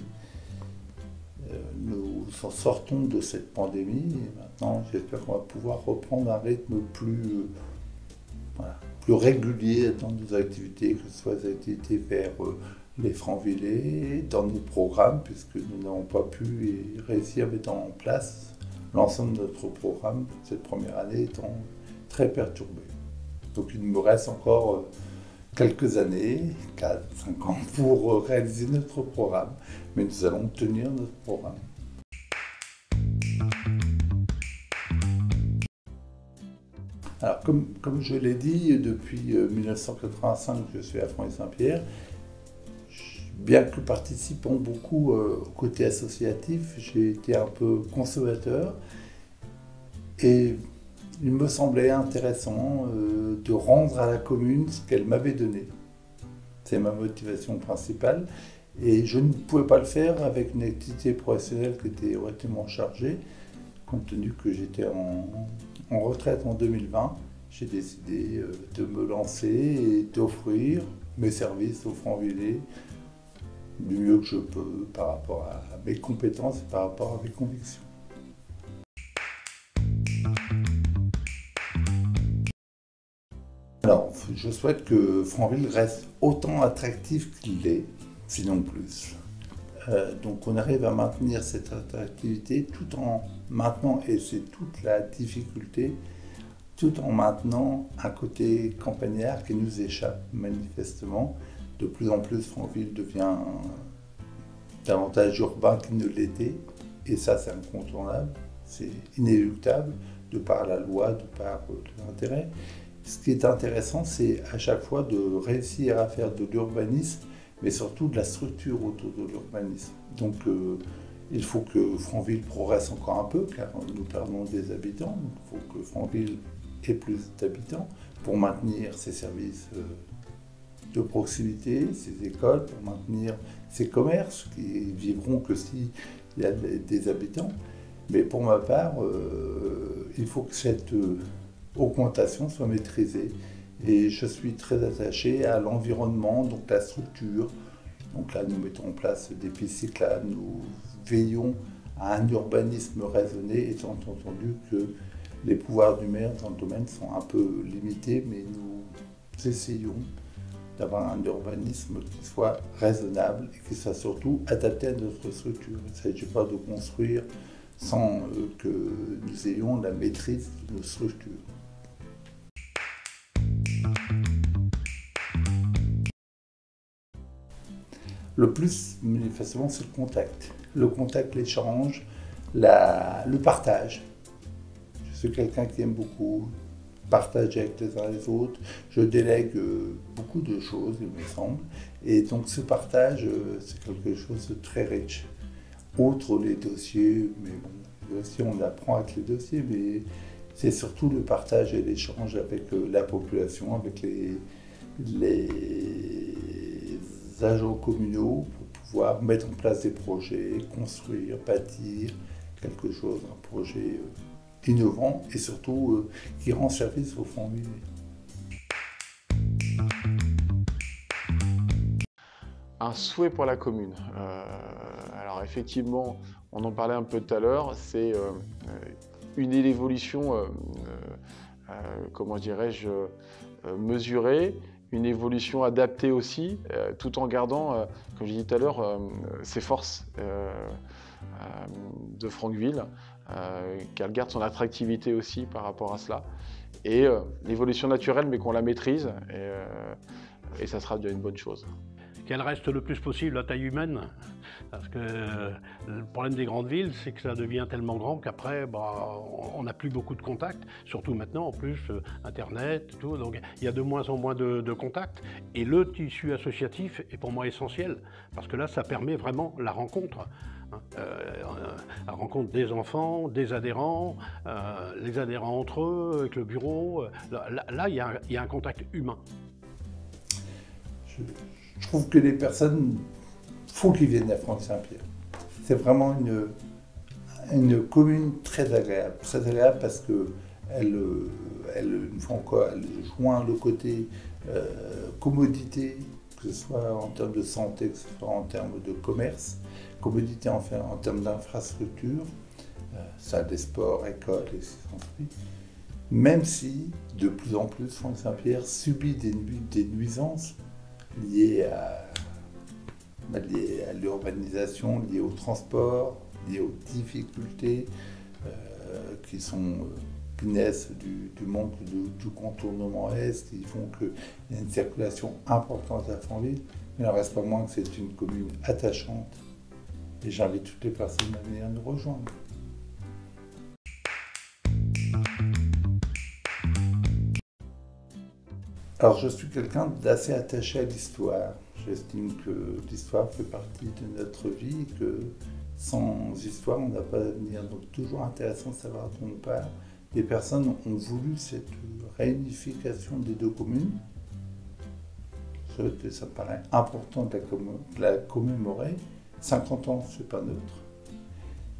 Nous sortons de cette pandémie et maintenant, j'espère qu'on va pouvoir reprendre un rythme plus régulier dans nos activités, que ce soit des activités vers les Franquevillais, dans nos programmes, puisque nous n'avons pas pu réussir à mettre en place l'ensemble de notre programme, cette première année étant très perturbée. Donc il me reste encore quelques années, 4-5 ans, pour réaliser notre programme. Mais nous allons tenir notre programme. Alors, comme je l'ai dit, depuis 1985, je suis à Franville-Saint-Pierre. Bien que participant beaucoup au côté associatif, j'ai été un peu conservateur. Et il me semblait intéressant de rendre à la commune ce qu'elle m'avait donné. C'est ma motivation principale. Et je ne pouvais pas le faire avec une activité professionnelle qui était relativement chargée. Compte tenu que j'étais en retraite en 2020, j'ai décidé de me lancer et d'offrir mes services aux Franvillais du mieux que je peux par rapport à mes compétences et par rapport à mes convictions. Alors, je souhaite que Franville reste autant attractif qu'il l'est, sinon plus. Donc on arrive à maintenir cette attractivité tout en maintenant, et c'est toute la difficulté, tout en maintenant un côté campagnard qui nous échappe manifestement. De plus en plus, Franville devient davantage urbain qu'il ne l'était, et ça c'est incontournable, c'est inéluctable, de par la loi, de par l'intérêt. Ce qui est intéressant, c'est à chaque fois de réussir à faire de l'urbanisme, mais surtout de la structure autour de l'urbanisme. Donc il faut que Franville progresse encore un peu, car nous perdons des habitants. Donc, il faut que Franville ait plus d'habitants pour maintenir ses services de proximité, ses écoles, pour maintenir ses commerces, qui vivront que s'il y a des habitants. Mais pour ma part, il faut que cette augmentation soit maîtrisée. Et je suis très attaché à l'environnement, donc la structure. Donc là, nous mettons en place des pistes cyclables, nous veillons à un urbanisme raisonné, étant entendu que les pouvoirs du maire dans le domaine sont un peu limités, mais nous essayons d'avoir un urbanisme qui soit raisonnable et qui soit surtout adapté à notre structure. Il ne s'agit pas de construire sans que nous ayons la maîtrise de nos structures. Le plus, manifestement, c'est le contact. Le contact, l'échange, le partage. Je suis quelqu'un qui aime beaucoup partager avec les uns les autres. Je délègue beaucoup de choses, il me semble. Et donc ce partage, c'est quelque chose de très riche. Outre les dossiers, mais bon, les dossiers, on apprend avec les dossiers, mais c'est surtout le partage et l'échange avec la population, avec les agents communaux pour pouvoir mettre en place des projets, construire, bâtir quelque chose, un projet innovant et surtout qui rend service aux Franvillais. Un souhait pour la commune. Alors effectivement, on en parlait un peu tout à l'heure, c'est une évolution, comment dirais-je, mesurée, une évolution adaptée aussi, tout en gardant, comme j'ai dit tout à l'heure, ses forces de Franqueville, qu'elle garde son attractivité aussi par rapport à cela. Et l'évolution naturelle, mais qu'on la maîtrise, et ça sera déjà une bonne chose. Qu'elle reste le plus possible à taille humaine, parce que le problème des grandes villes, c'est que ça devient tellement grand qu'après, on n'a plus beaucoup de contacts, surtout maintenant, en plus, Internet, tout, donc il y a de moins en moins de contacts, et le tissu associatif est pour moi essentiel, parce que là, ça permet vraiment la rencontre. La rencontre des enfants, des adhérents, les adhérents entre eux, avec le bureau, là, il y a un contact humain. Je trouve que les personnes, faut qu'ils viennent à Franville-Saint-Pierre. C'est vraiment une commune très agréable parce que une fois encore, elle joint le côté commodité, que ce soit en termes de santé, que ce soit en termes de commerce, commodité en termes d'infrastructure, salle des sports, écoles, et ainsi de suite. Même si, de plus en plus, Franville-Saint-Pierre subit des nuisances liées à l'urbanisation, liées au transport, liées aux difficultés qui sont qui naissent du manque du contournement est, qui font qu'il y a une circulation importante à Franville. Mais il n'en reste pas moins que c'est une commune attachante. Et j'invite toutes les personnes à venir nous rejoindre. Alors je suis quelqu'un d'assez attaché à l'histoire. J'estime que l'histoire fait partie de notre vie et que sans histoire, on n'a pas d'avenir. Donc toujours intéressant de savoir d'où on part. Les personnes ont voulu cette réunification des deux communes. Ça me paraît important de la commémorer. 50 ans, c'est pas neutre.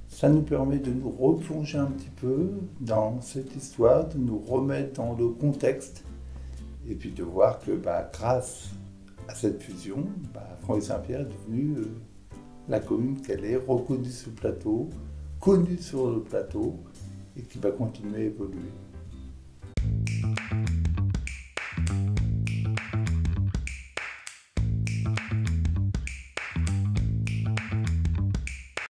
Ça nous permet de nous replonger un petit peu dans cette histoire, de nous remettre dans le contexte et puis de voir que grâce à cette fusion, Franville-Saint-Pierre est devenue la commune qu'elle est, reconnue sur le plateau, connue sur le plateau et qui va continuer à évoluer.